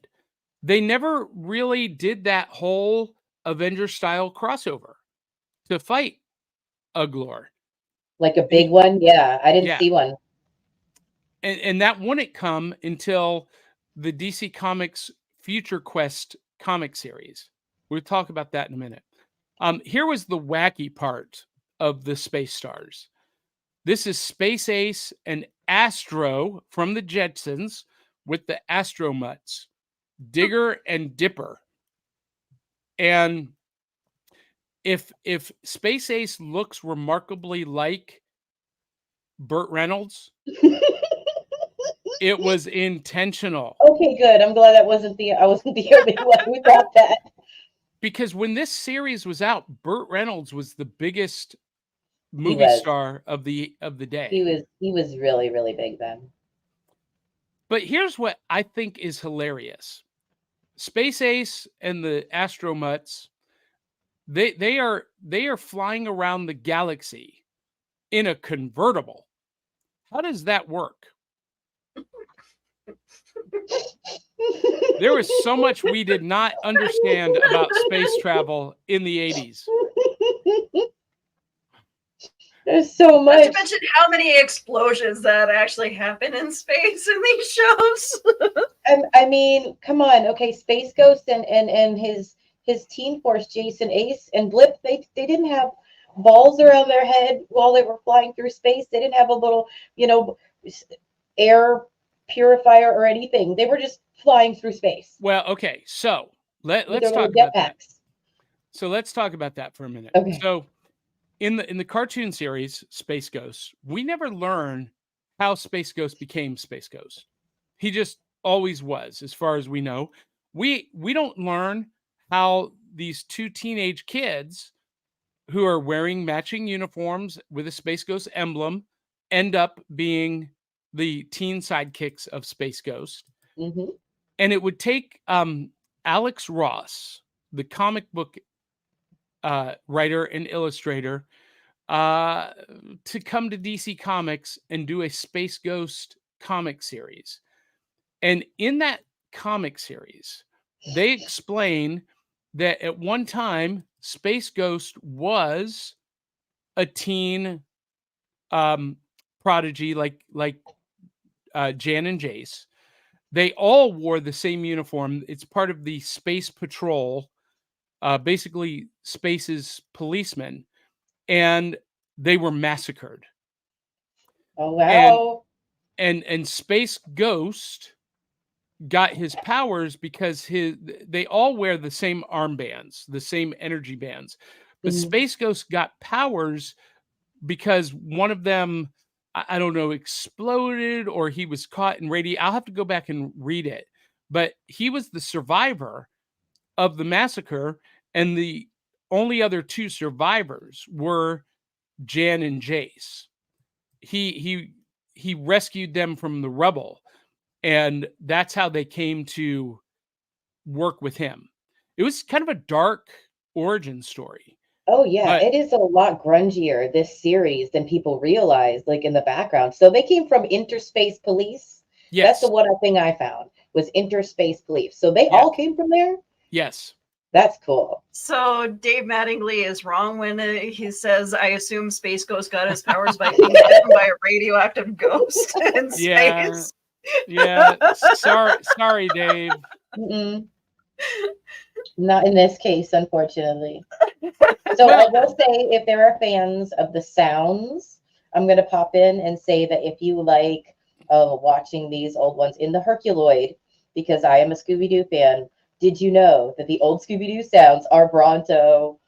they never really did that whole Avenger style crossover to fight Uglor. Like a big one? Yeah, I didn't Yeah. see one. And that wouldn't come until the DC Comics Future Quest comic series. We'll talk about that in a minute. Here was the wacky part of the Space Stars. This is Space Ace and Astro from the Jetsons with the Astro Mutts, Digger and Dipper. And if Space Ace looks remarkably like Burt Reynolds, it was intentional. Okay, good. I'm glad I wasn't the only one who thought that. Because when this series was out, Burt Reynolds was the biggest He movie was. star of the day. He was really, really big then. But here's what I think is hilarious. Space Ace and the Astro Mutts, they are flying around the galaxy in a convertible. How does that work? There was so much we did not understand about space travel in the 80s. There's so Not to much. mention how many explosions that actually happen in space in these shows. I mean, come on. Okay, Space Ghost and his Teen Force, Jason Ace and Blip, they didn't have balls around their head while they were flying through space. They didn't have a little, air purifier or anything. They were just flying through space. Well, okay, so with let's their talk little about that. jetpacks. So let's talk about that for a minute. Okay. So in the cartoon series Space Ghost, we never learn how Space Ghost became Space Ghost. He just always was, as far as we know. We don't learn how these two teenage kids who are wearing matching uniforms with a Space Ghost emblem end up being the teen sidekicks of Space Ghost. Mm-hmm. And it would take Alex Ross, the comic book writer and illustrator, to come to DC Comics and do a Space Ghost comic series. And in that comic series, they explain that at one time, Space Ghost was a teen prodigy like Jan and Jace. They all wore the same uniform. It's part of the Space Patrol, basically Space's policemen, and they were massacred. Oh wow! And Space Ghost got his powers because they all wear the same armbands, the same energy bands, but Mhm. Space Ghost got powers because one of them, I don't know, exploded or he was caught in radiation. I'll have to go back and read it, but he was the survivor of the massacre, and the only other two survivors were Jan and Jace. He rescued them from the rubble, and that's how they came to work with him. It was kind of a dark origin story. Oh yeah, But it is a lot grungier, this series, than people realize, like in the background. So they came from Interspace Police. That's yes, the one thing I found was Interspace Police. So they Yeah. all came from there. yes. That's cool. So Dave Mattingly is wrong when he says, "I assume Space Ghost got his powers by being bitten by a radioactive ghost in Yeah. space." Yeah. Sorry, Dave. Mm-mm. Not in this case, unfortunately. So I will say, if there are fans of the sounds, I'm going to pop in and say that if you like watching these old ones in the Herculoid, because I am a Scooby-Doo fan, did you know that the old Scooby-Doo sounds are Bronto?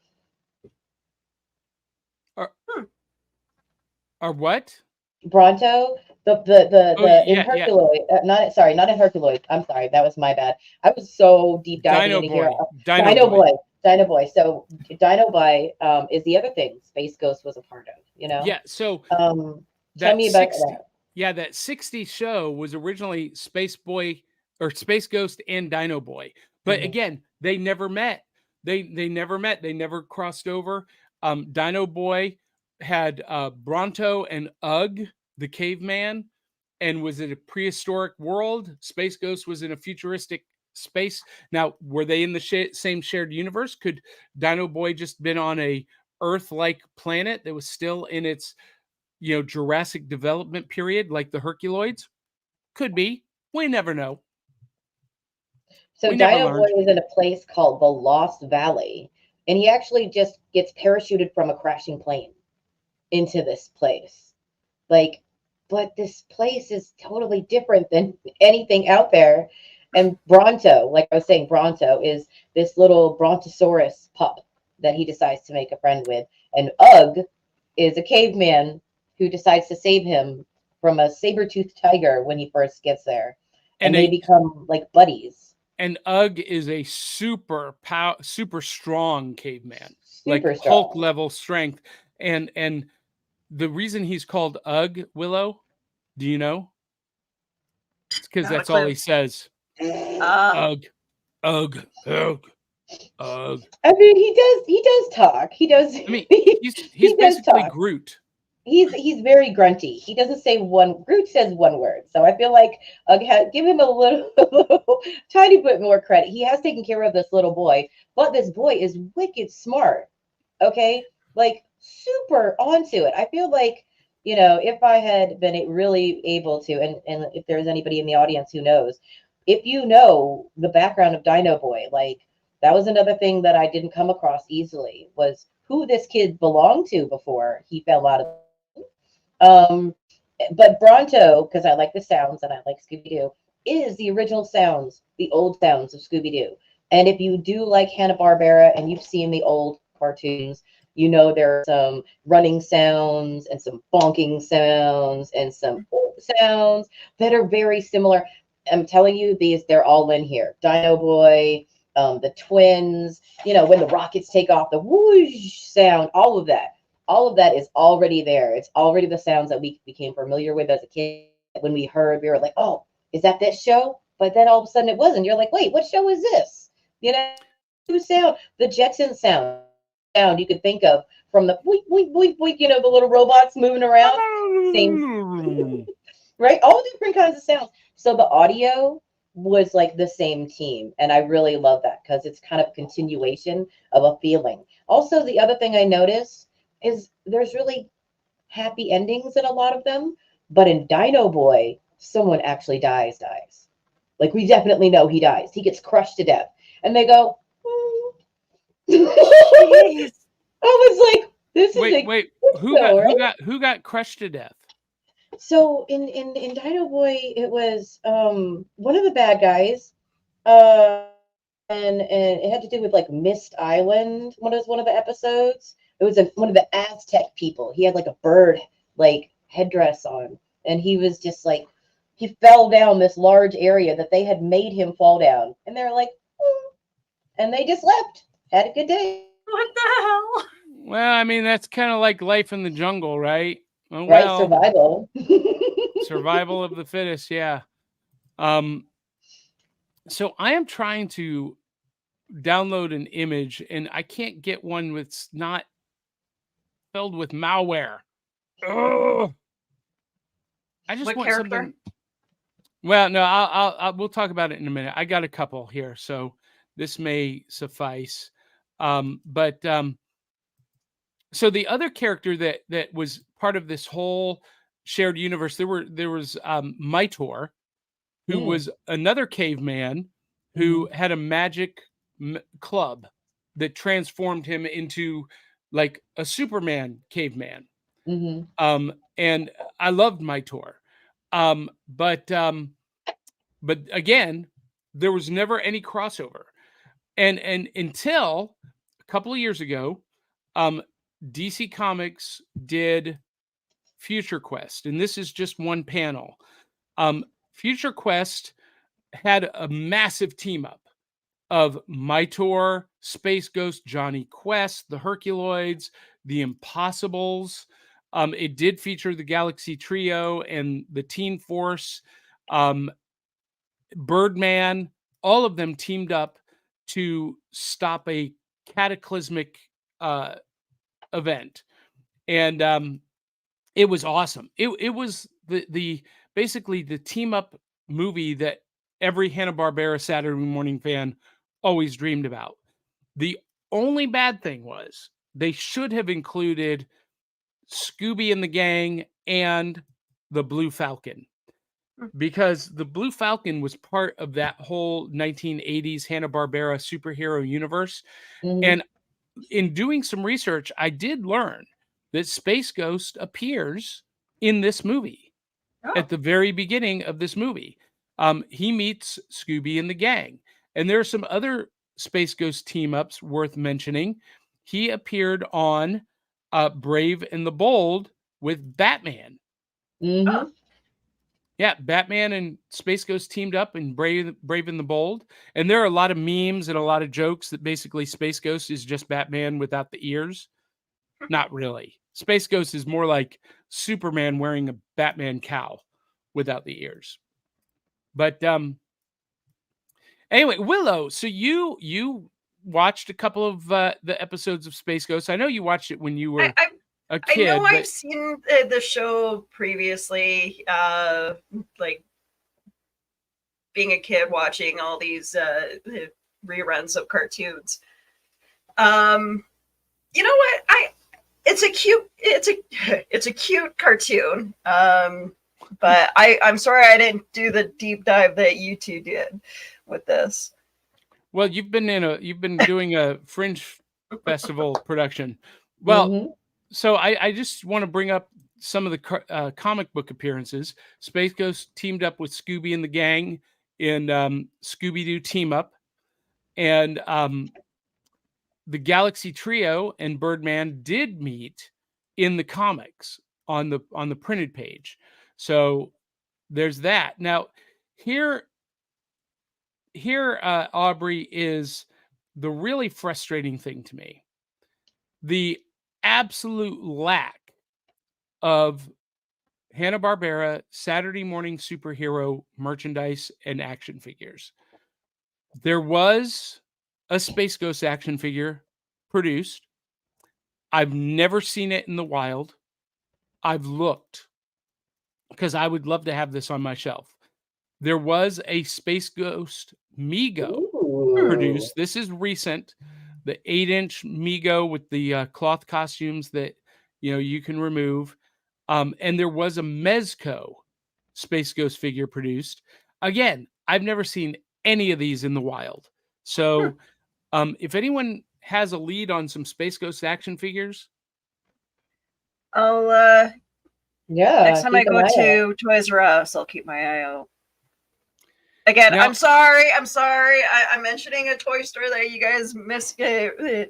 Or what? Bronto, the in yeah. Herculoid, not in Herculoid. I'm sorry, that was my bad. I was so deep diving Dino into Boy. here. Dino Boy. Dino Boy. So Dino Boy is the other thing Space Ghost was a part of. Yeah. So Tell that me about 60, that. yeah, that 60s show was originally Space Boy or Space Ghost and Dino Boy. But Mhm. again, they never met. They never met. They never crossed over. Dino Boy had Bronto and Ugg, the caveman, and was in a prehistoric world. Space Ghost was in a futuristic space. Now, were they in the same shared universe? Could Dino Boy just been on a Earth-like planet that was still in its, Jurassic development period, like the Herculoids? Could be. We never know. So We never Dino Boy learned. is in a place called the Lost Valley, and he actually just gets parachuted from a crashing plane into this place. Like, but this place is totally different than anything out there. And Bronto, like I was saying, Bronto is this little Brontosaurus pup that he decides to make a friend with. And Ugg is a caveman who decides to save him from a saber-toothed tiger when he first gets there. And they become like buddies. And Ugg is a super strong caveman, like Super Hulk strong. level strength. And the reason he's called Ugg, Willow, do you know? It's because Not a that's all clue. he says. Uh, Ugg, Ugg, Ugg, Ugg. I mean, he does talk. He does. I mean, he he's does basically talk. Groot. He's very grunty. He doesn't say one. Groot says one word, so I feel like give him a little tiny bit more credit. He has taken care of this little boy, but this boy is wicked smart. Okay, like super onto it. I feel like if I had been really able to, and if there's anybody in the audience who knows, if you know the background of Dino Boy, like that was another thing that I didn't come across easily was who this kid belonged to before he fell out of. Um, but Bronto, because I like the sounds and I like Scooby Doo, is the original sounds, the old sounds of Scooby Doo. And if you do like Hanna-Barbera and you've seen the old cartoons, there are some running sounds and some bonking sounds and some sounds that are very similar. I'm telling you, they're all in here. Dino Boy, the twins, when the rockets take off, the whoosh sound, all of that is already there. It's already the sounds that we became familiar with as a kid. When we heard, we were like, oh, is that this show? But then all of a sudden it wasn't. You're like, wait, what show is this? New sound, the Jetson sound you could think of from the boink, boink, boink, boink, the little robots moving around. Same, right? All different kinds of sounds. So the audio was like the same team. And I really love that because it's kind of a continuation of a feeling. Also, the other thing I noticed is there's really happy endings in a lot of them, but in Dino Boy, someone actually dies. Like we definitely know he dies. He gets crushed to death, and they go. I was like, "This is wait. Who got crushed to death?" So in Dino Boy, it was one of the bad guys, and it had to do with like Mist Island. One of the episodes. It was one of the Aztec people. He had like a bird like headdress on, and he was just like he fell down this large area that they had made him fall down, and they're like, and they just left. Had a good day. What the hell? Well, I mean that's kind of like life in the jungle, right? Oh, Right, well, survival. survival of the fittest. Yeah. So I am trying to download an image, and I can't get one that's not filled with malware. Ugh. I just What want character? something. Well, no, we'll talk about it in a minute. I got a couple here, so this may suffice. So the other character that was part of this whole shared universe, there was Mightor, who was another caveman who had a magic club that transformed him into like a Superman caveman. And I loved Mightor. But again, there was never any crossover. And until a couple of years ago, DC Comics did Future Quest, and this is just one panel. Future Quest had a massive team up of Mightor, Space Ghost, Johnny Quest, the Herculoids, the Impossibles. It did feature the Galaxy Trio and the Teen Force, Birdman. All of them teamed up to stop a cataclysmic event, and it was awesome. It was the basically the team up movie that every Hanna-Barbera Saturday morning fan always dreamed about. The only bad thing was they should have included Scooby and the Gang and the Blue Falcon, because the Blue Falcon was part of that whole 1980s Hanna-Barbera superhero universe. Mhm. And in doing some research, I did learn that Space Ghost appears in this movie at the very beginning of this movie. He meets Scooby and the gang. And there are some other Space Ghost team ups worth mentioning. He appeared on Brave and the Bold with Batman. Mhm. Yeah, Batman and Space Ghost teamed up in Brave and the Bold. And there are a lot of memes and a lot of jokes that basically Space Ghost is just Batman without the ears. Not really. Space Ghost is more like Superman wearing a Batman cowl without the ears. But anyway, Willow, so you watched a couple of the episodes of Space Ghost. I know you watched it when you were a I kid. know but I've seen the show previously, like being a kid watching all these reruns of cartoons. You know what? It's a cute cartoon. But I'm sorry I didn't do the deep dive that you two did with this. Well, you've been doing a Fringe Festival production. Well, Mhm. so I just want to bring up some of the comic book appearances. Space Ghost teamed up with Scooby and the gang in Scooby-Doo Team Up, and the Galaxy Trio and Birdman did meet in the comics on the printed page. So there's that. Now here Aubrey, is the really frustrating thing to me: the absolute lack of Hanna-Barbera Saturday morning superhero merchandise and action figures. There was a Space Ghost action figure produced. I've never seen it in the wild. I've looked because I would love to have this on my shelf. There was a Space Ghost Mego Ooh. produced. This is recent. The 8-inch Mego with the cloth costumes that you can remove. And there was a Mezco Space Ghost figure produced. Again, I've never seen any of these in the wild. So if anyone has a lead on some Space Ghost action figures, I'll Yeah. next time I keep an go eye out. to Toys R Us, I'll keep my eye out. Again, Now- I'm sorry. I'm mentioning a toy store that you guys missed. no,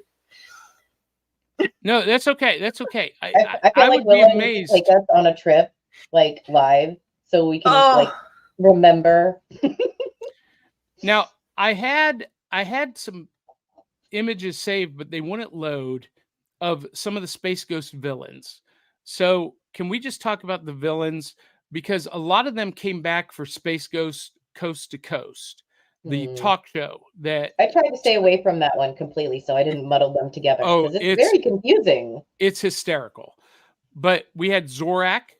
that's okay. That's okay. I feel I like would be Willow needs amazed. to take us on a trip, like live, so we can Oh. like remember. Now, I had some images saved, but they wouldn't load, of some of the Space Ghost villains. So, can we just talk about the villains? Because a lot of them came back for Space Ghost Coast to Coast, the talk show that I tried to stay away from that one completely, so I didn't muddle them together Oh, because it's it's- very confusing. it's hysterical. But we had Zorak,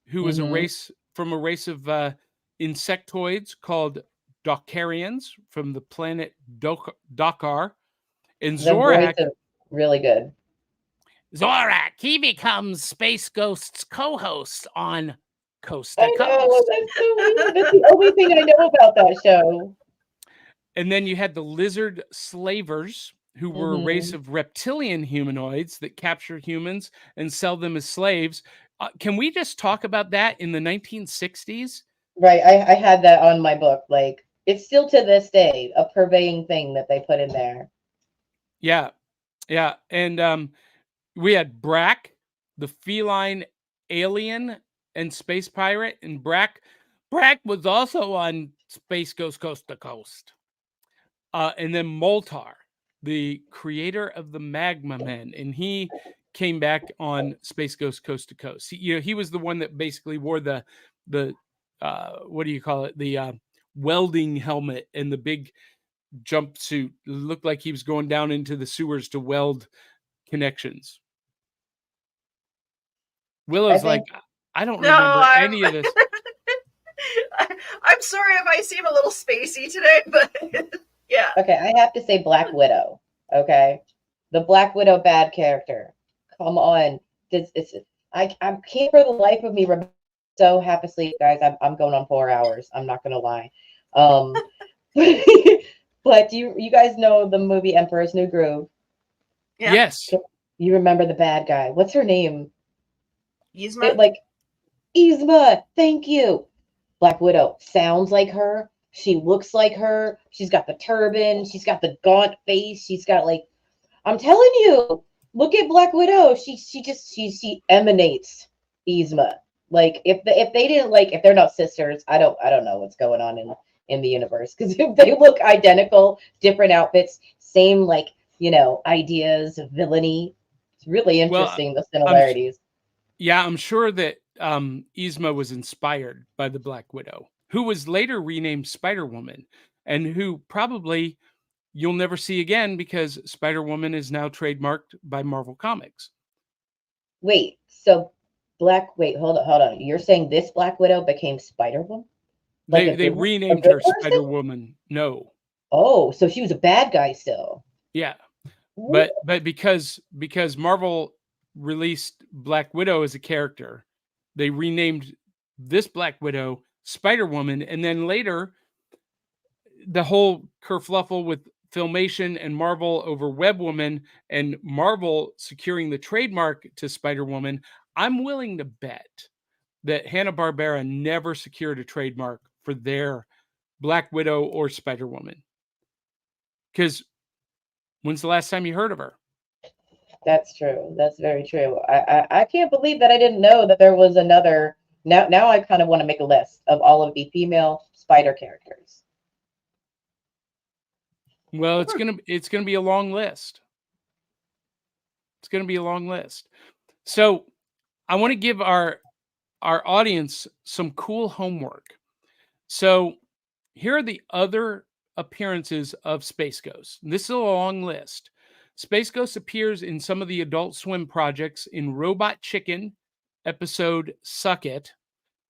who was Mhm. a race of insectoids called Docarians from the planet Dakar. And The voice Zorak, is really good. he becomes Space Ghost's co-host on Coast I to know, Coast. that's so weird. That's the only thing I know about that show. And then you had the lizard slavers, who were a race of reptilian humanoids that capture humans and sell them as slaves. Can we just talk about that in the 1960s? Right, I had that on my book. Like, it's still to this day a purveying thing that they put in there. Yeah. Yeah. And we had Brack, the feline alien and space pirate. And Brack was also on Space Ghost Coast to Coast. And then Moltar, the creator of the Magma Men, and he came back on Space Ghost Coast to Coast. He was the one that basically wore the what do you call it? The welding helmet and the big jumpsuit. It looked like he was going down into the sewers to weld connections. Willow's like, I don't remember any of this. I I'm sorry if I seem a little spacey today, but yeah. Okay, I have to say Black Widow. Okay, the Black Widow bad character. Come on, I can't for the life of me remember. So half asleep, guys. I'm going on 4 hours. I'm not gonna lie. Um, but you guys know the movie Emperor's New Groove? Yeah. Yes. You remember the bad guy? What's her name? Yzma? Like Yzma. Thank you. Black Widow sounds like her. She looks like her. She's got the turban. She's got the gaunt face. She's got like, I'm telling you, look at Black Widow. She emanates Yzma. Like if they didn't like, if they're not sisters, I don't know what's going on in the universe, because if they look identical, different outfits, same like ideas of villainy. It's really interesting, the similarities. I'm sure that Yzma was inspired by the Black Widow, who was later renamed Spider-Woman, and who probably you'll never see again because Spider-Woman is now trademarked by Marvel Comics. Wait, so hold on. You're saying this Black Widow became Spider-Woman? Like they renamed her Spider-Woman. No. Oh, so she was a bad guy still. Yeah. But because Marvel released Black Widow as a character, they renamed this Black Widow Spider-Woman, and then later the whole kerfluffle with Filmation and Marvel over Web Woman and Marvel securing the trademark to Spider-Woman, I'm willing to bet that Hanna-Barbera never secured a trademark for their Black Widow or Spider-Woman. Because when's the last time you heard of her? That's true. That's very true. I can't believe that I didn't know that there was another. Now I kind of want to make a list of all of the female Spider characters. Well, it's gonna be a long list. It's gonna be a long list. So I want to give our audience some cool homework. So here are the other appearances of Space Ghost. This is a long list. Space Ghost appears in some of the Adult Swim projects in Robot Chicken episode Suck It.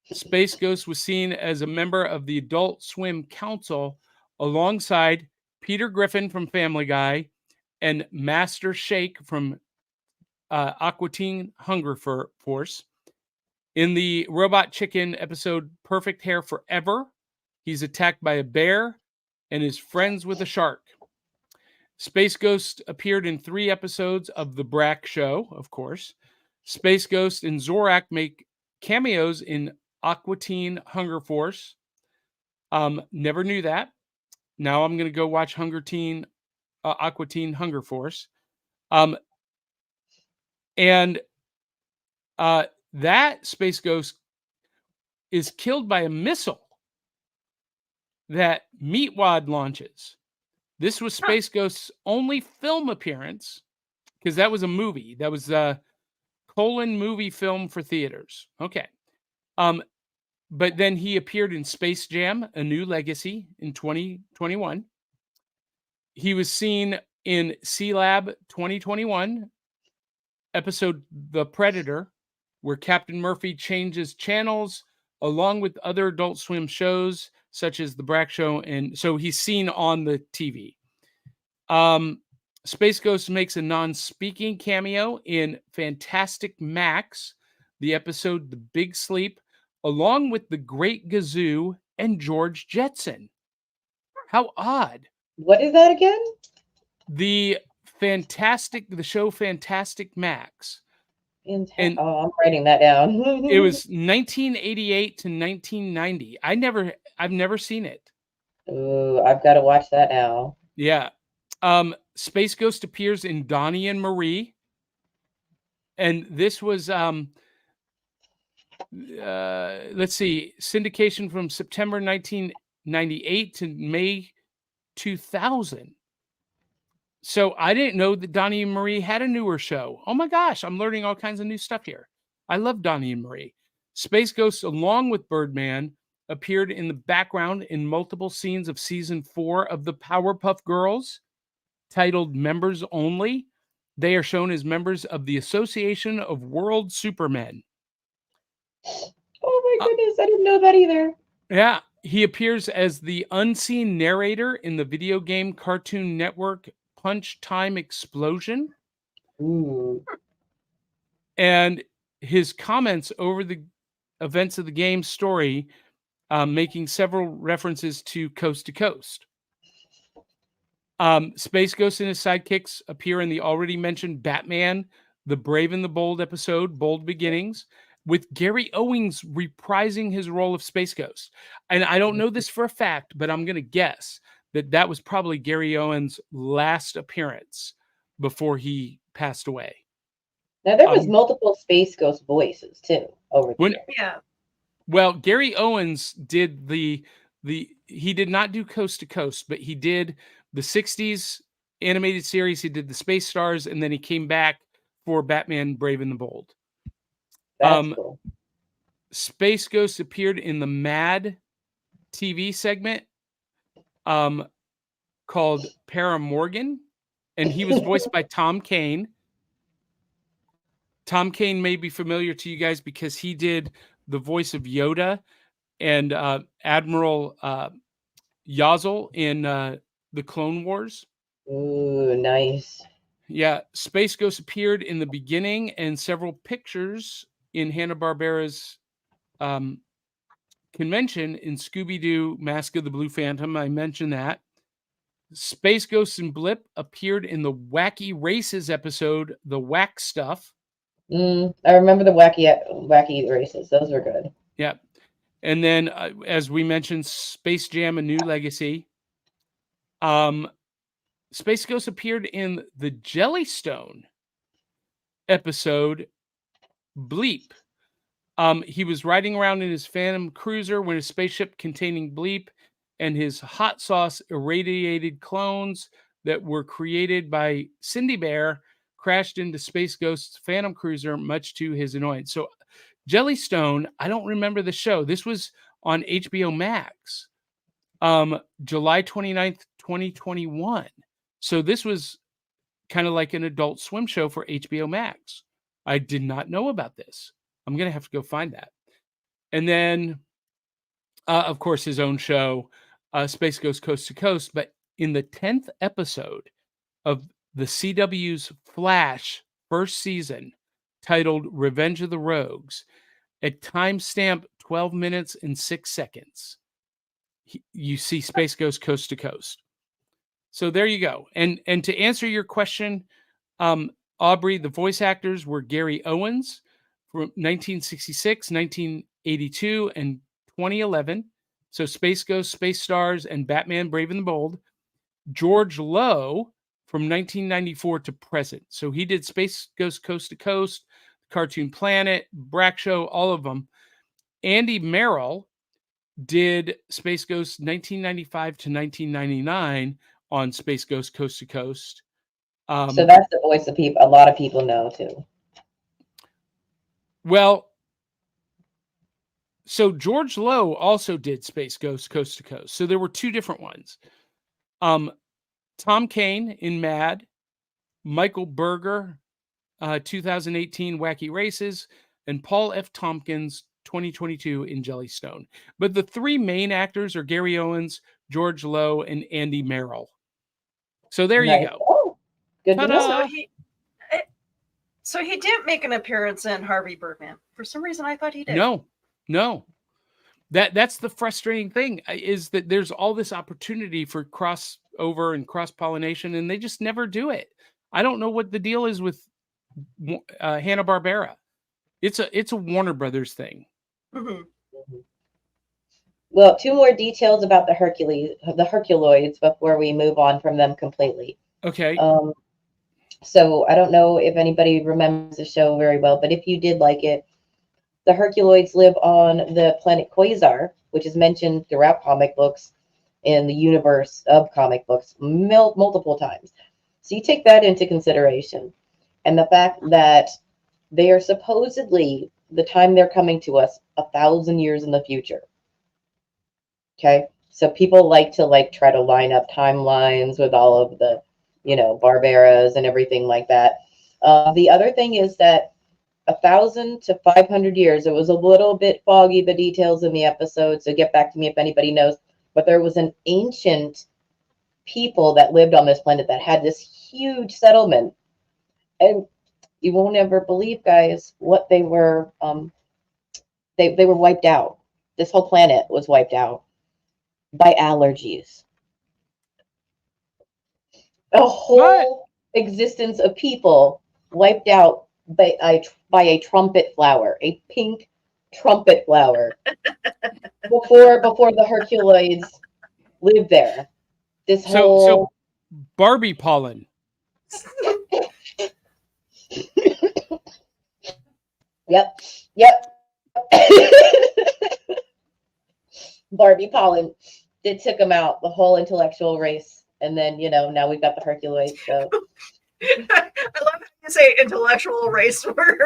Space Ghost was seen as a member of the Adult Swim Council alongside Peter Griffin from Family Guy and Master Shake from Aqua Teen Hunger Force. In the Robot Chicken episode Perfect Hair Forever, he's attacked by a bear and is friends with a shark. Space Ghost appeared in 3 episodes of The Brack Show, of course. Space Ghost and Zorak make cameos in Aqua Teen Hunger Force. Never knew that. Now I'm going to go watch Aqua Teen Hunger Force. And that Space Ghost is killed by a missile that Meatwad launches. This was Space Ghost's only film appearance, because that was a movie. That was a movie film for theaters. Okay. But then he appeared in Space Jam: A New Legacy in 2021. He was seen in C-Lab 2021 episode The Predator, where Captain Murphy changes channels along with other Adult Swim shows such as The Brack Show, and so he's seen on the TV. Space Ghost makes a non-speaking cameo in Fantastic Max, the episode The Big Sleep, along with the Great Gazoo and George Jetson. How odd. What is that again? The show Fantastic Max. I'm writing that down. It was 1988 to 1990. I've never seen it. Ooh, I've got to watch that now. Yeah. Space Ghost appears in Donnie and Marie. And this was let's see, syndication from September 1998 to May 2000. So I didn't know that Donnie and Marie had a newer show. Oh my gosh, I'm learning all kinds of new stuff here. I love Donnie and Marie. Space Ghost, along with Birdman, appeared in the background in multiple scenes of season 4 of the Powerpuff Girls, titled Members Only. They are shown as members of the Association of World Supermen. Oh my goodness, I didn't know that either. Yeah. He appears as the unseen narrator in the video game Cartoon Network Punch Time Explosion. Ooh. And his comments over the events of the game's story, making several references to Coast to Coast. Space Ghost and his sidekicks appear in the already mentioned Batman, the Brave and the Bold episode, Bold Beginnings, with Gary Owens reprising his role of Space Ghost. And I don't know this for a fact, but I'm going to guess that that was probably Gary Owens' last appearance before he passed away. Now there was multiple Space Ghost voices too over there. Yeah. Well, Gary Owens did he did not do Coast to Coast, but he did the 60s animated series. He did the Space Stars, and then he came back for Batman Brave and the Bold. That's cool. Space Ghost appeared in the Mad TV segment called Paramorgan, and he was voiced by Tom Kane. Tom Kane may be familiar to you guys because he did the voice of Yoda and Admiral Yazel in the Clone Wars. Ooh, nice. Yeah, Space Ghost appeared in the beginning and several pictures in Hanna-Barbera's convention in Scooby-Doo Mask of the Blue Phantom. I mentioned that. Space Ghost and Blip appeared in the Wacky Races episode, The Whack Stuff. I remember the wacky races. Those were good. Yeah. And then, as we mentioned, Space Jam: A New Legacy. Space Ghost appeared in the Jellystone episode, Bleep. He was riding around in his Phantom Cruiser when a spaceship containing Bleep and his hot sauce irradiated clones that were created by Cindy Bear crashed into Space Ghost's Phantom Cruiser, much to his annoyance. So Jellystone, I don't remember the show. This was on HBO Max, July 29th, 2021. So this was kind of like an Adult Swim show for HBO Max. I did not know about this. I'm going to have to go find that. And then, of course, his own show, Space Ghost Coast to Coast. But in the 10th episode of the CW's Flash first season, titled Revenge of the Rogues, at timestamp 12 minutes and 6 seconds, you see Space Ghost Coast to Coast. So there you go. And to answer your question, Aubrey, the voice actors were Gary Owens from 1966, 1982, and 2011. So Space Ghost, Space Stars, and Batman Brave and the Bold. George Lowe from 1994 to present. So he did Space Ghost Coast to Coast, Cartoon Planet, Brack Show, all of them. Andy Merrill did Space Ghost 1995 to 1999 on Space Ghost Coast to Coast. So that's the voice of people a lot of people know too. Well, so George Lowe also did Space Ghost Coast to Coast. So there were two different ones. Tom Kane in Mad, Michael Berger, 2018 Wacky Races, and Paul F. Tompkins, 2022 in Jellystone. But the three main actors are Gary Owens, George Lowe, and Andy Merrill. So there you go. Oh, good to know. So he didn't make an appearance in Harvey Birdman. For some reason, I thought he did. No. That's the frustrating thing, is that there's all this opportunity for crossover and cross-pollination, and they just never do it. I don't know what the deal is with Hanna-Barbera. It's a Warner Brothers thing. Mm-hmm. Well, two more details about the Herculoids before we move on from them completely. Okay. So I don't know if anybody remembers the show very well, but if you did like it, the Herculoids live on the planet Quasar, which is mentioned throughout comic books in the universe of comic books multiple times. So you take that into consideration. And the fact that they are supposedly, the time they're coming to us, 1,000 years in the future. Okay? So people like to try to line up timelines with all of the, Barberas and everything like that. The other thing is that 1,000 to 500 years. It was a little bit foggy, the details in the episode, so get back to me if anybody knows. But there was an ancient people that lived on this planet that had this huge settlement. And you won't ever believe, guys, what they were. They were wiped out. This whole planet was wiped out by allergies. A whole existence of people wiped out by a trumpet flower, a pink trumpet flower, before the Herculoids lived there. This whole So Barbie pollen. Yep. Barbie pollen. It took them out, the whole intellectual race. And then, now we've got the Herculoids. So I love how you say intellectual race. We're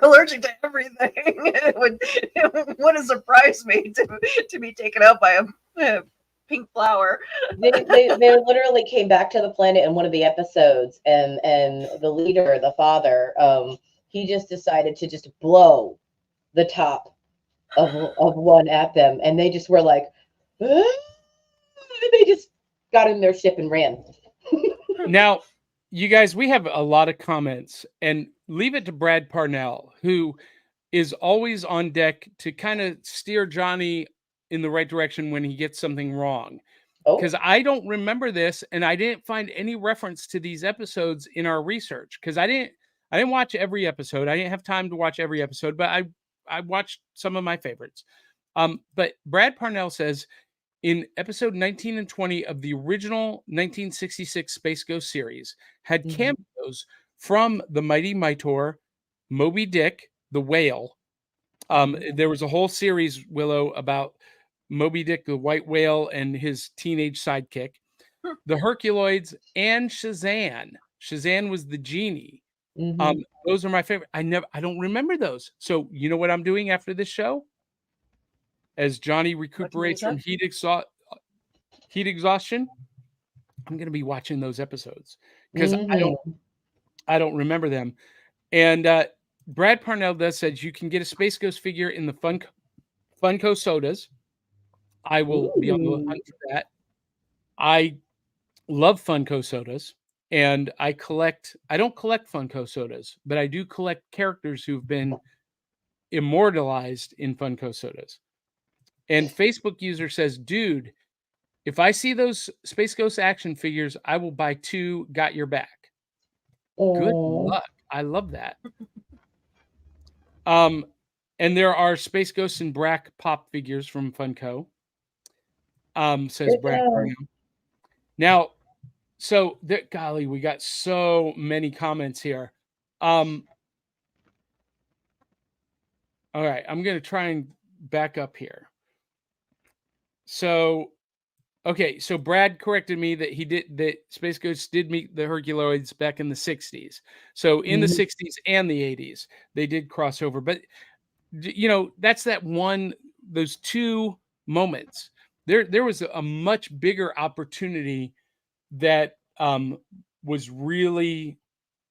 allergic to everything. It wouldn't surprise me to be taken out by a pink flower. they literally came back to the planet in one of the episodes, and the leader, the father, he just decided to just blow the top of one at them, and they just were like, ah! They just got in their ship and ran. Now, you guys, we have a lot of comments, and leave it to Brad Parnell, who is always on deck to kind of steer Johnny in the right direction when he gets something wrong. Because I don't remember this, and I didn't find any reference to these episodes in our research, because I didn't watch every episode. I didn't have time to watch every episode, but I watched some of my favorites. But Brad Parnell says, in episode 19 and 20 of the original 1966 Space Ghost series, had cameos from the Mighty Mightor, Moby Dick, the whale. There was a whole series, Willow, about Moby Dick, the white whale, and his teenage sidekick, the Herculoids, and Shazam. Shazam was the genie. Those are my favorite. I don't remember those. So you know what I'm doing after this show? As Johnny recuperates from heat exhaustion, I'm going to be watching those episodes because I don't remember them. And Brad Parnell says you can get a Space Ghost figure in the Funko sodas. I will be on the hunt for that. I love Funko sodas, and I don't collect Funko sodas, but I do collect characters who've been immortalized in Funko sodas. And Facebook user says, dude, if I see those Space Ghost action figures, I will buy 2, got your back. Good luck. I love that. And there are Space Ghosts and Brack pop figures from Funko. Says Brack Parnell. Now, so golly, we got so many comments here. All right, I'm gonna try and back up here. So, okay, so Brad corrected me that Space Ghost did meet the Herculoids back in the 60s. So in the 60s and the 80s, they did cross over. But that's those 2 moments. There was a much bigger opportunity that was really,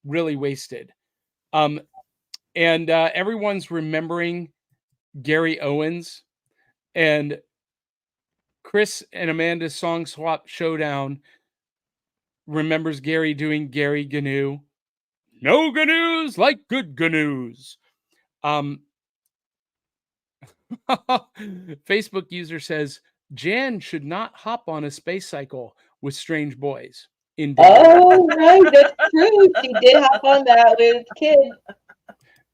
really wasted. And everyone's remembering Gary Owens, and Chris and Amanda's Song Swap Showdown remembers Gary doing Gary Gnu. No gnu's like good gnu's. Facebook user says, Jan should not hop on a space cycle with strange boys. Oh, right. That's true. She did hop on that with Kid.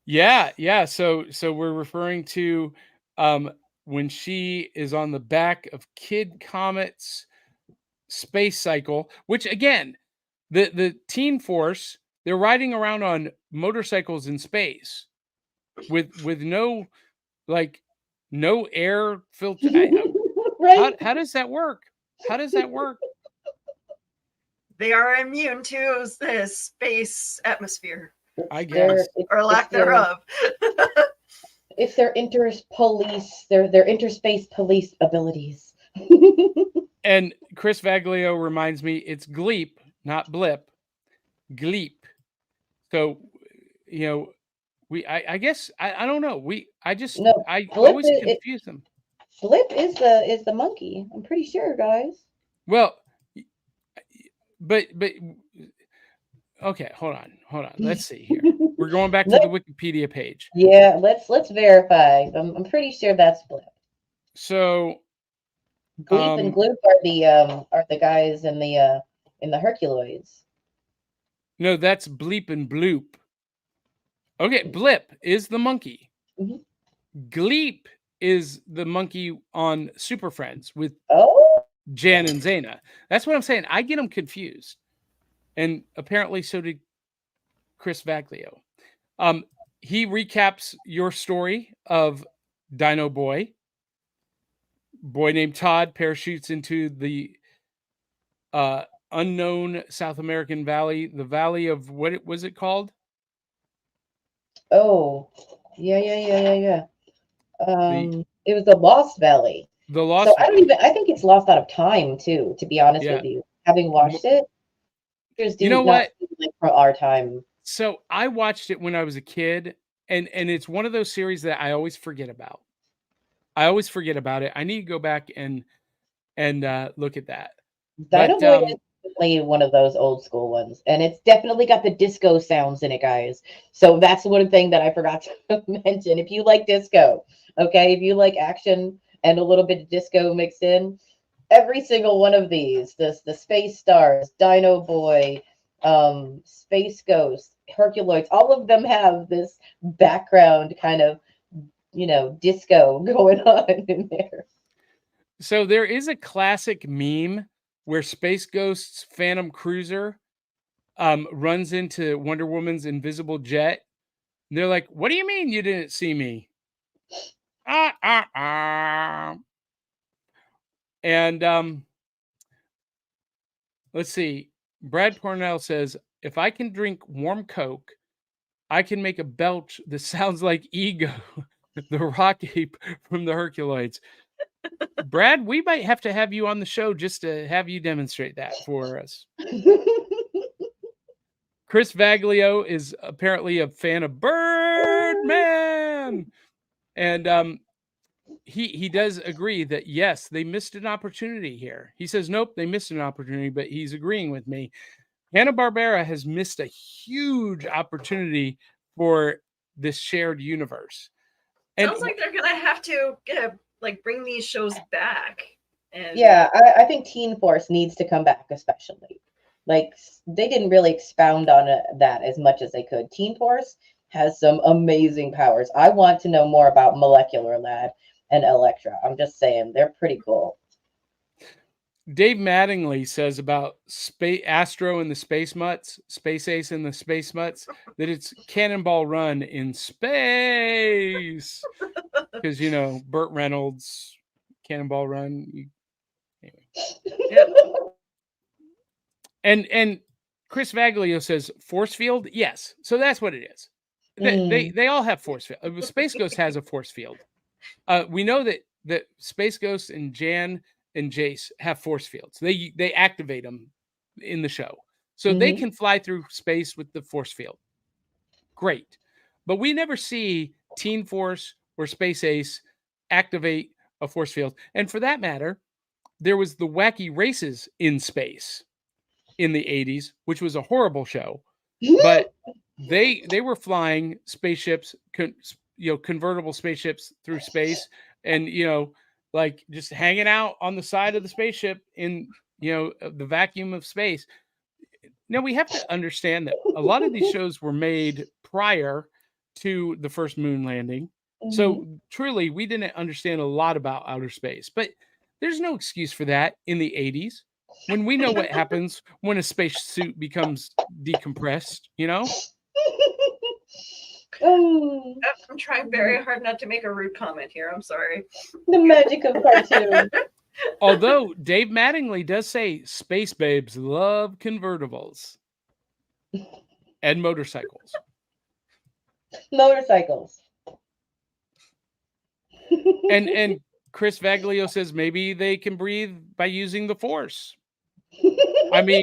Yeah. So we're referring to when she is on the back of Kid Comet's space cycle, which again, the Teen Force, they're riding around on motorcycles in space with no air filter. Right? How does that work? They are immune to the space atmosphere, I guess, or lack thereof. It's their their interspace police abilities. And Chris Vaglio reminds me it's Gleep, not Blip. Gleep. So, I guess I don't know. No, I Flip always confuse them. Flip is the monkey. I'm pretty sure, guys. Well, but okay, hold on. Let's see here. We're going back to the Wikipedia page. Yeah, let's verify. I'm pretty sure that's Flip. So Gleep and Gloop are the guys in the Herculoids. no, that's Bleep and Bloop. Okay, Blip is the monkey. Mhm. Gleep is the monkey on Super Friends with Oh, Jan and Zaina. That's what I'm saying. I get them confused. And apparently so did Chris Vaglio. He recaps your story of Dino Boy. Boy named Todd parachutes into the unknown South American valley, the valley of what was it called? oh, yeah. The It was the Lost Valley. Lost So I don't Valley. even. I think it's lost out of time too. To be honest Yeah. with you, having watched it, You know not what? seem like for our time. So I watched it when I was a kid, and it's one of those series that I always forget about. I always forget about it. I need to go back and look at that. Dino But Boy is definitely one of those old school ones, and it's definitely got the disco sounds in it, guys. So that's one thing that I forgot to mention. If you like disco, okay, if you like action and a little bit of disco mixed in, every single one of these, the Space Stars, Dino Boy, Space Ghost, Herculoids, all of them have this background kind of, disco going on in there. so there is a classic meme where Space Ghost's Phantom Cruiser runs into Wonder Woman's invisible jet. And they're like, "What do you mean you didn't see me?" And let's see. Brad Cornell says, "If I can drink warm Coke, I can make a belch that sounds like Ego, the rock ape from the Herculoids." Brad, we might have to have you on the show just to have you demonstrate that for us. Chris Vaglio is apparently a fan of Birdman. And he does agree that yes, they missed an opportunity here. He says, nope, they missed an opportunity, but he's agreeing with me. Hanna-Barbera has missed a huge opportunity for this shared universe. And Sounds like they're gonna have to bring these shows back. And yeah, I think Teen Force needs to come back, especially. Like, they didn't really expound on that as much as they could. Teen Force has some amazing powers. I want to know more about Molecular Lad and Elektra. I'm just saying, they're pretty cool. Dave Mattingly says about Astro and the Space Mutts, Space Ace and the Space Mutts, that it's Cannonball Run in space. Because, Burt Reynolds, Cannonball Run. Anyway. Yep. And Chris Vaglio says force field. Yes. So that's what it is. They all have force field. Space Ghost has a force field. We know that Space Ghost and Jan and Jace have force fields. They activate them in the show. So they can fly through space with the force field. Great. But we never see Teen Force or Space Ace activate a force field. And for that matter, there was the Wacky Races in Space in the 80s, which was a horrible show. But they were flying spaceships, convertible spaceships through space, and like just hanging out on the side of the spaceship in the vacuum of space. Now we have to understand that a lot of these shows were made prior to the first moon landing. So truly we didn't understand a lot about outer space, but there's no excuse for that in the 80s when we know what happens when a spacesuit becomes decompressed, I'm trying very hard not to make a rude comment here. I'm sorry. The magic of cartoon. Although Dave Mattingly does say space babes love convertibles and motorcycles. Motorcycles. And Chris Vaglio says maybe they can breathe by using the force. I mean,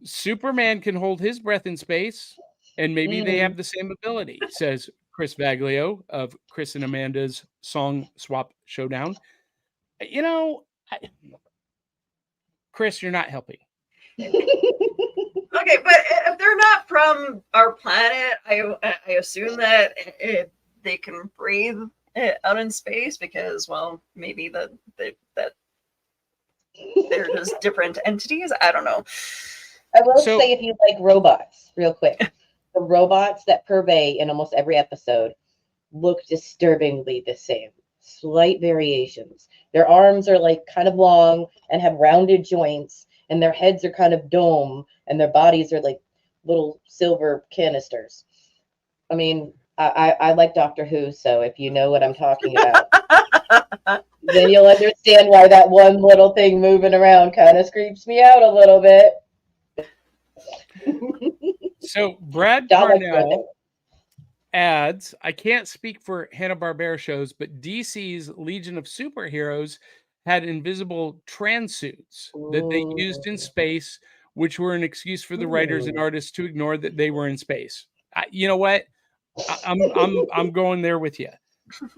Superman can hold his breath in space. and maybe they Mm. have the same ability, says Chris Vaglio of Chris and Amanda's Song Swap Showdown. You know, Chris, you're not helping. Okay, but if they're not from our planet, I assume that they can breathe out in space because, well, maybe that they're just different entities. I don't know. I will So- say, if you like robots, real quick, the robots that purvey in almost every episode look disturbingly the same. Slight variations. Their arms are like kind of long and have rounded joints, and their heads are kind of dome, and their bodies are like little silver canisters. I mean, I like Doctor Who, so if you know what I'm talking about, then you'll understand why that one little thing moving around kind of creeps me out a little bit. So Brad Not much Parnell better. adds, I can't speak for Hanna-Barbera shows, but DC's Legion of Superheroes had invisible trans suits that they used in Ooh. space, which were an excuse for the writers and Ooh. artists to ignore that they were in space. You know what? I'm going there with you.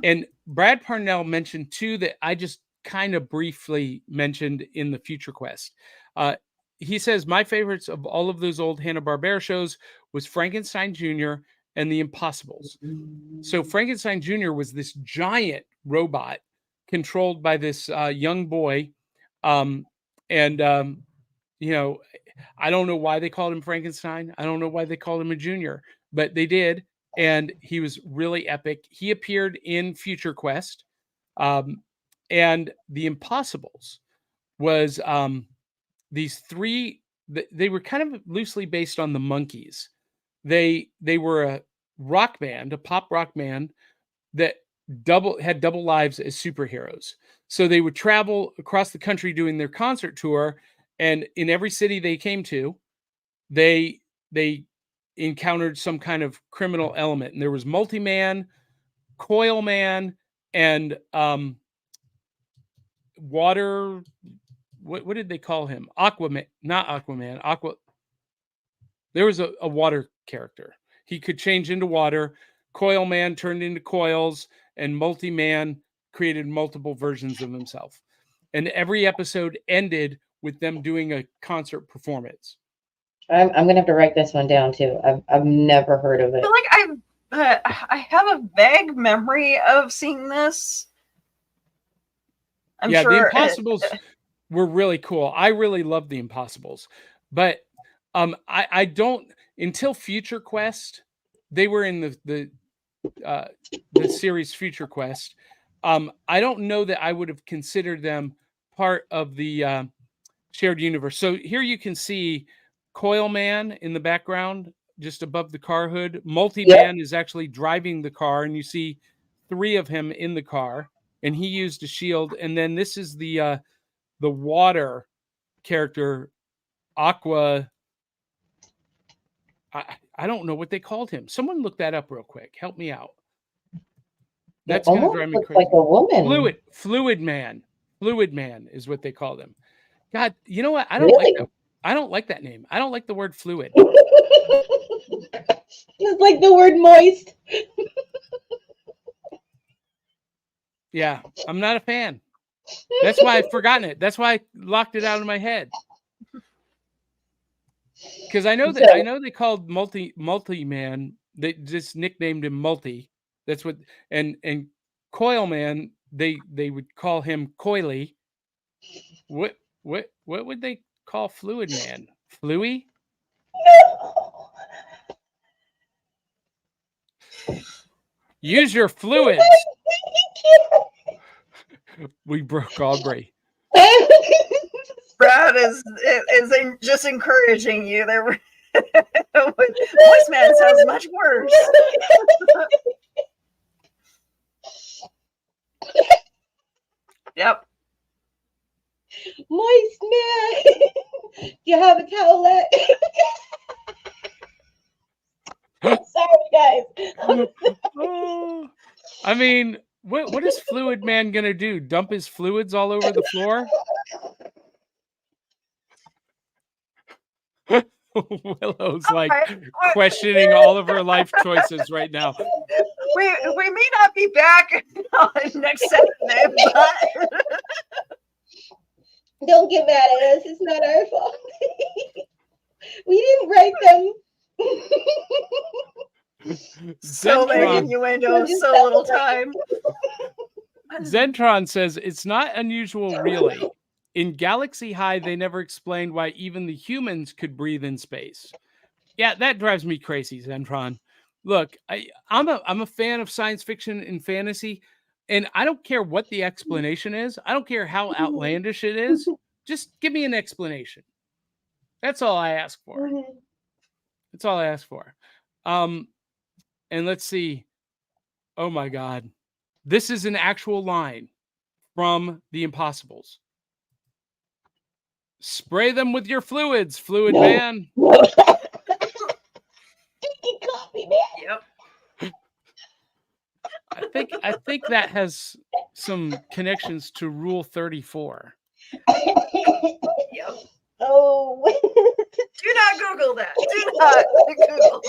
And Brad Parnell mentioned two that I just kind of briefly mentioned in the Future Quest. He says, my favorites of all of those old Hanna-Barbera shows was Frankenstein Jr. and The Impossibles. So Frankenstein Jr. was this giant robot controlled by this young boy. You know, I don't know why they called him Frankenstein. I don't know why they called him a junior, but they did. And he was really epic. He appeared in Future Quest. And The Impossibles was these three, they were kind of loosely based on the Monkees. They were a rock band, a pop rock band that had double lives as superheroes. So they would travel across the country doing their concert tour, and in every city they came to, they encountered some kind of criminal element. And there was Multi-Man, Coil Man, and Water. What did they call him? Aquaman, not Aquaman. There was a water character. He could change into water. Coil Man turned into coils, and Multi-Man created multiple versions of himself. And every episode ended with them doing a concert performance. I'm gonna have to write this one down too. I've never heard of I it. feel like I have a vague memory of seeing this. I'm The sure Impossibles were really cool. I really loved The Impossibles, but I don't, until Future Quest, they were in the series Future Quest. I don't know that I would have considered them part of the shared universe. So here you can see Coil Man in the background, just above the car hood. Multi-Man is actually driving the car, and you see three of him in the car, and he used a shield. And then this is the water character, Aqua. I don't know what they called him. Someone look that up real quick. Help me out. That's going to drive me Looks crazy. like a woman. Fluid Man. Fluid Man is what they called him. God, you know what? I don't Really? like that. I don't like that name. I don't like the word fluid. It's like the word moist. Yeah, I'm not a fan. That's why I've forgotten it. That's why I locked it out of my head. Because I know they called Multi-Man. They just nicknamed him Multi. That's what, and Coil Man, they would call him Coily. What would they call Fluid Man? Fluey? Use your fluids. We broke Aubrey. Brad is just encouraging you. There were Voice Man sounds much worse. Yep. Moist man. Do you have a towelette? Sorry, guys. Oh, I mean, what is Fluid Man gonna do? Dump his fluids all over the floor? Willow's All like right. questioning all of her life choices right now. We may not be back next Saturday, but Don't get mad at us. It's not our fault. We didn't write them. so many Zentron, innuendos, so little time. Zentron says it's not unusual, really. In Galaxy High, they never explained why even the humans could breathe in space. Yeah, that drives me crazy, Zentron. Look, I'm a fan of science fiction and fantasy, and I don't care what the explanation is. I don't care how outlandish it is. Just give me an explanation. That's all I ask for. That's all I ask for. And let's see. Oh my God. This is an actual line from The Impossibles. Spray them with your fluids, Fluid No. Man. Drinking coffee, man. Yep. I think that has some connections to Rule 34. Yep. Oh. Do not Google that. Do not Google.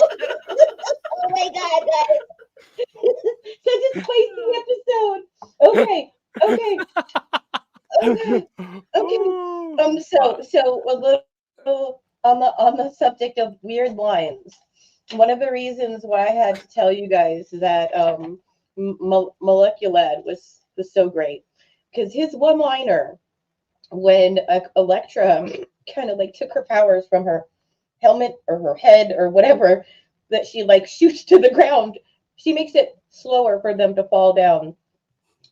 Oh my God, guys. Such a spicy episode. Okay. So a little on the subject of weird lines. One of the reasons why I had to tell you guys that Moleculad was so great, because his one-liner when Elektra kind of like took her powers from her helmet or her head or whatever that she like shoots to the ground, she makes it slower for them to fall down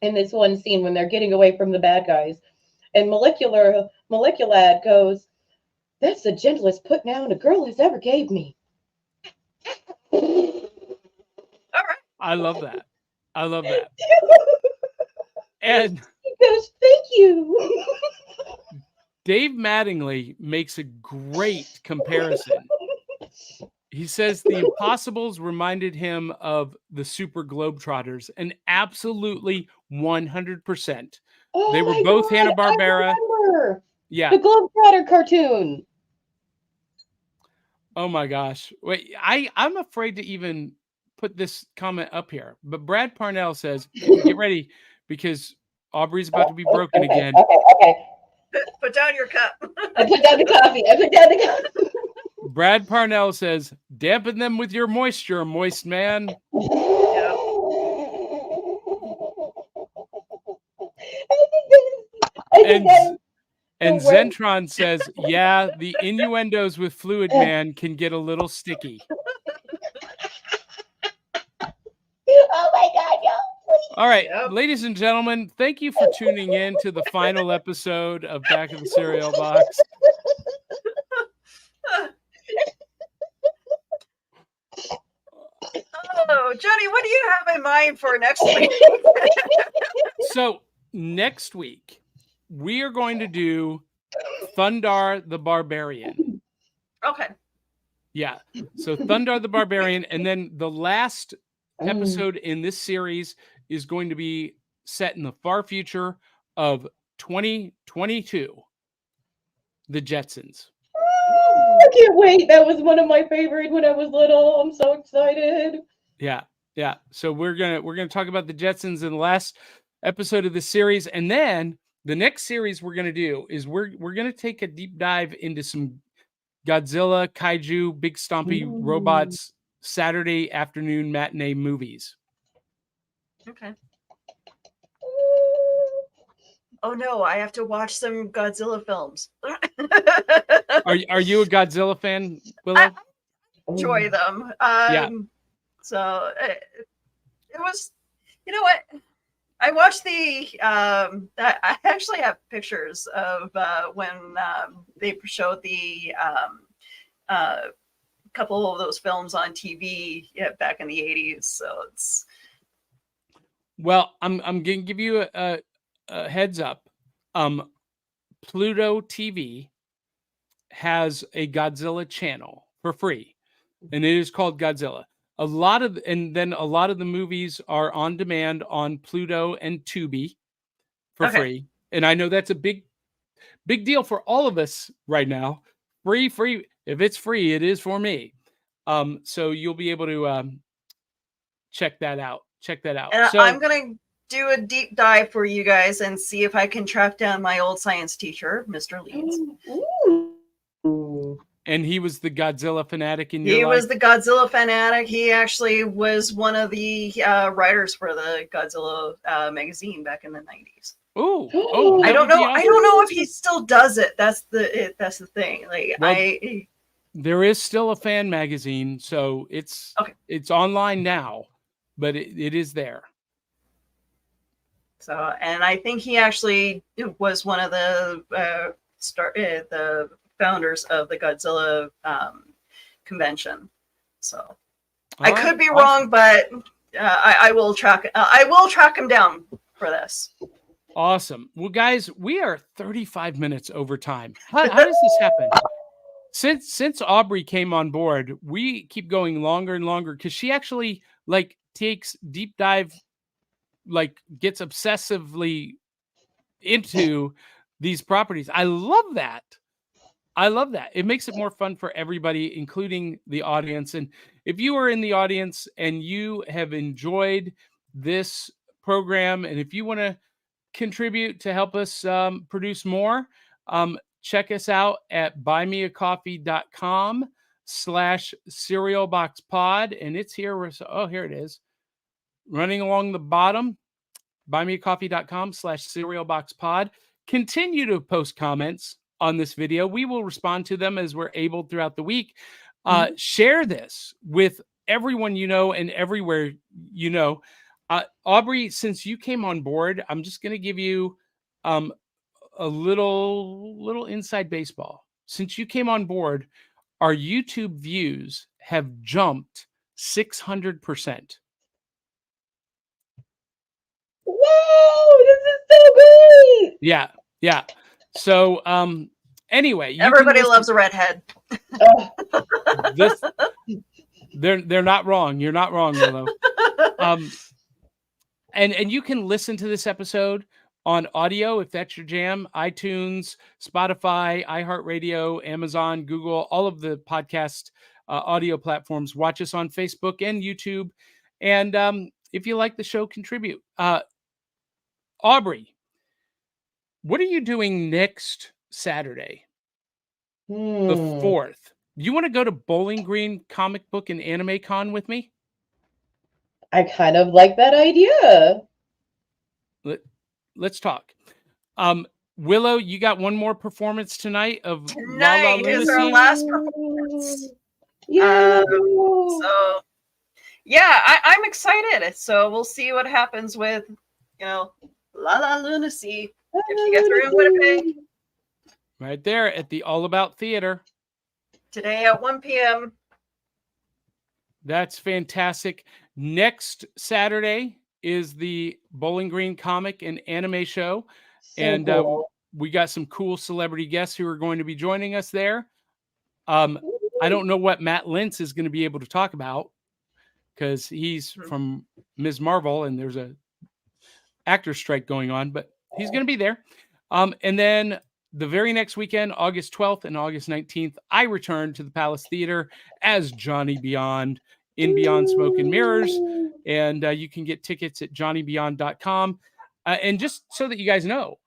in this one scene when they're getting away from the bad guys. And Moleculad goes, "That's the gentlest put down a girl has ever gave me." All right. I love that. And He goes, "Thank you." Dave Mattingly makes a great comparison. He says the Impossibles reminded him of the Super Globetrotters, and absolutely 100%. Oh They were my both God, Hanna-Barbera. I remember. Yeah. The Globetrotter cartoon. Oh my gosh. Wait, I'm afraid to even put this comment up here. But Brad Parnell says, get ready because Aubrey's about to be broken again. Okay. Put down your cup. I put down the coffee. Brad Parnell says, dampen them with your moisture, moist man. Yeah. And Zentron says, yeah, the innuendos with Fluid Man can get a little sticky. Oh my God, no, please. All right, Yep. ladies and gentlemen, thank you for tuning in to the final episode of Back of the Cereal Box. Oh, Johnny, what do you have in mind for next week? So next week, we are going to do Thundar the Barbarian. Okay. Yeah. So Thundar the Barbarian. And then the last episode in this series is going to be set in the far future of 2022. The Jetsons. I can't wait. That was one of my favorites when I was little. I'm so excited. Yeah. So we're gonna talk about the Jetsons in the last episode of the series, and then the next series we're gonna do is we're gonna take a deep dive into some Godzilla, kaiju, big stompy robots Saturday afternoon matinee movies. Okay. Oh no, I have to watch some Godzilla films. Are you a Godzilla fan, Willow? I enjoy them. Yeah. So it was, you know what? I watched the. I actually have pictures of when they showed the couple of those films on TV back in the 80s. So it's. Well, I'm going to give you a heads up. Pluto TV has a Godzilla channel for free, and it is called Godzilla. A lot of the movies are on demand on Pluto and Tubi for free. And I know that's a big deal for all of us right now. Free. If it's free, it is for me. So you'll be able to check that out. Check that out. And So I'm gonna do a deep dive for you guys and see if I can track down my old science teacher, Mr. Leeds. Ooh. and he was the Godzilla fanatic in your He life. was the Godzilla fanatic. He actually was one of the writers for the Godzilla magazine back in the 90s. Oh, I that don't would be know. I awesome. don't know if he still does it. That's the thing. Like Well, there is still a fan magazine, so it's online now, but it is there. So, and I think he actually was one of the the founders of the Godzilla convention. So I could be wrong, but I will track. I will track him down for this. Awesome. Well, guys, we are 35 minutes over time. How does this happen? Since Aubrey came on board, we keep going longer and longer because she actually like takes deep dive, like gets obsessively into these properties. I love that. I love that. It makes it more fun for everybody, including the audience. And if you are in the audience and you have enjoyed this program, and if you want to contribute to help us produce more, check us out at buymeacoffee.com/cerealboxpod. And it's here. Oh, here it is. Running along the bottom, buymeacoffee.com/cerealboxpod. Continue to post comments on this video. We will respond to them as we're able throughout the week. Share this with everyone you know and everywhere you know. Aubrey, since you came on board, I'm just going to give you a little inside baseball. Since you came on board, our YouTube views have jumped 600%. Whoa, this is so great. Yeah. So anyway, Everybody loves a redhead. They're not wrong. You're not wrong, Willow. And you can listen to this episode on audio if that's your jam. iTunes, Spotify, iHeartRadio, Amazon, Google, all of the podcast audio platforms. Watch us on Facebook and YouTube. And if you like the show, contribute. Aubrey, what are you doing next Saturday? The 4th. You want to go to Bowling Green Comic Book and Anime Con with me? I kind of like that idea. Let's talk. Willow, you got one more performance tonight of Tonight La La is our Lunacy? last performance. Yeah. So yeah, I'm excited. So we'll see what happens with, La La Lunacy if she gets her in Winnipeg Right there at the All About Theater. today at 1 p.m. That's fantastic. Next Saturday is the Bowling Green Comic and Anime Show. And cool. we got some cool celebrity guests who are going to be joining us there. I don't know what Matt Lintz is going to be able to talk about because he's from Ms. Marvel and there's a actor strike going on, but he's going to be there. And then the very next weekend, August 12th and August 19th, I return to the Palace Theater as Johnny Beyond in Beyond Smoke and Mirrors. And you can get tickets at johnnybeyond.com. And just so that you guys know,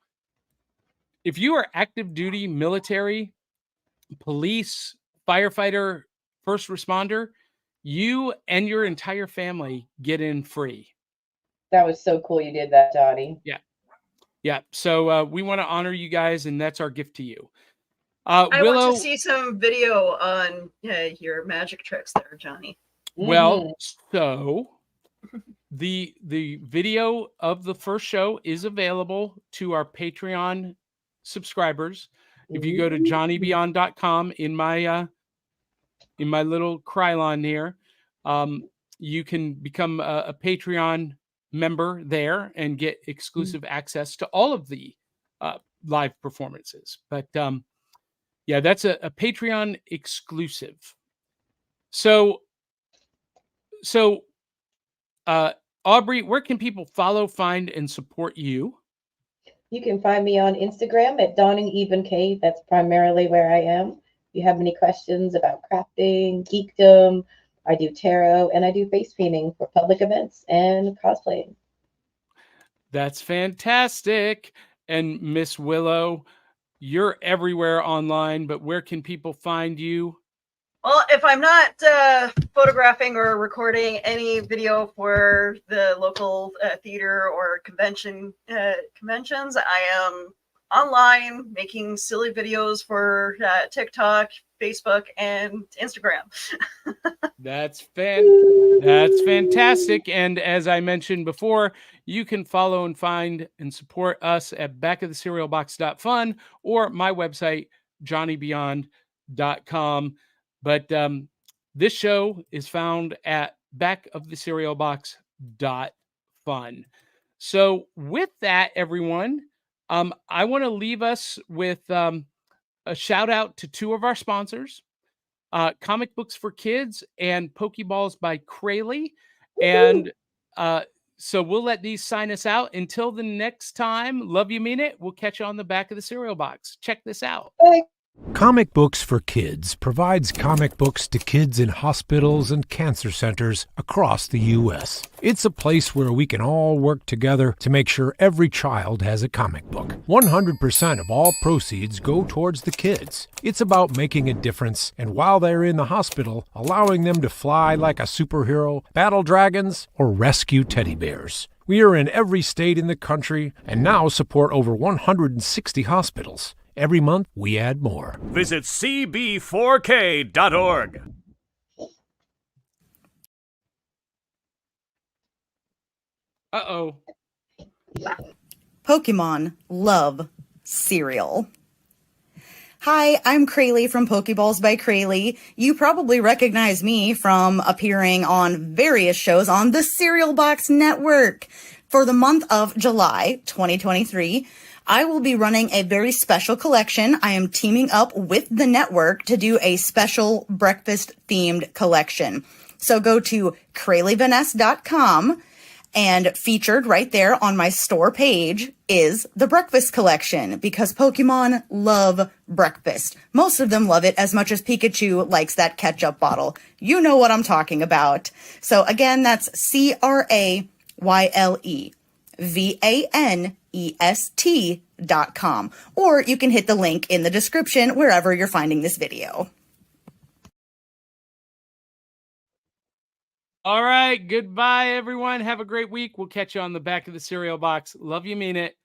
if you are active duty, military, police, firefighter, first responder, you and your entire family get in free. That was so cool you did that, Johnny. Yeah. So we want to honor you guys, and that's our gift to you. I Willow, want to see some video on your magic tricks there, Johnny. well, so the video of the first show is available to our Patreon subscribers. If you go to johnnybeyond.com in my little Krylon here, you can become a Patreon member there and get exclusive access to all of the live performances. But yeah, that's a Patreon exclusive. So Aubrey, where can people follow, find, and support you? You can find me on Instagram at DawningEvenK. That's primarily where I am. you have any questions about crafting, geekdom, I do tarot, and I do face painting for public events and cosplaying. That's fantastic. And Miss Willow, you're everywhere online, but where can people find you? Well, if I'm not photographing or recording any video for the local theater or conventions, I am online making silly videos for TikTok, Facebook, and Instagram. That's fantastic. And as I mentioned before, you can follow and find and support us at backofthecerealbox.fun or my website, johnnybeyond.com. But this show is found at backofthecerealbox.fun. So with that, everyone, I want to leave us with a shout out to two of our sponsors, Comic Books for Kids and Pokeballs by Crayley. And so we'll let these sign us out. Until the next time, love you, mean it. We'll catch you on the back of the cereal box. Check this out. Comic Books for Kids provides comic books to kids in hospitals and cancer centers across the U.S. It's a place where we can all work together to make sure every child has a comic book. 100% of all proceeds go towards the kids. It's about making a difference, and while they're in the hospital, allowing them to fly like a superhero, battle dragons, or rescue teddy bears. We are in every state in the country and now support over 160 hospitals. Every month, we add more. Visit cb4k.org. Uh-oh. Pokemon love cereal. Hi, I'm Crayley from Pokeballs by Crayley. You probably recognize me from appearing on various shows on the Cereal Box Network. For the month of July 2023, I will be running a very special collection. I am teaming up with the network to do a special breakfast-themed collection. So go to CrayleyVaness.com, and featured right there on my store page is the breakfast collection, because Pokemon love breakfast. Most of them love it as much as Pikachu likes that ketchup bottle. You know what I'm talking about. So again, that's CrayleyVanest.com, or you can hit the link in the description wherever you're finding this video. All right. Goodbye, everyone. Have a great week. We'll catch you on the back of the cereal box. Love you, mean it.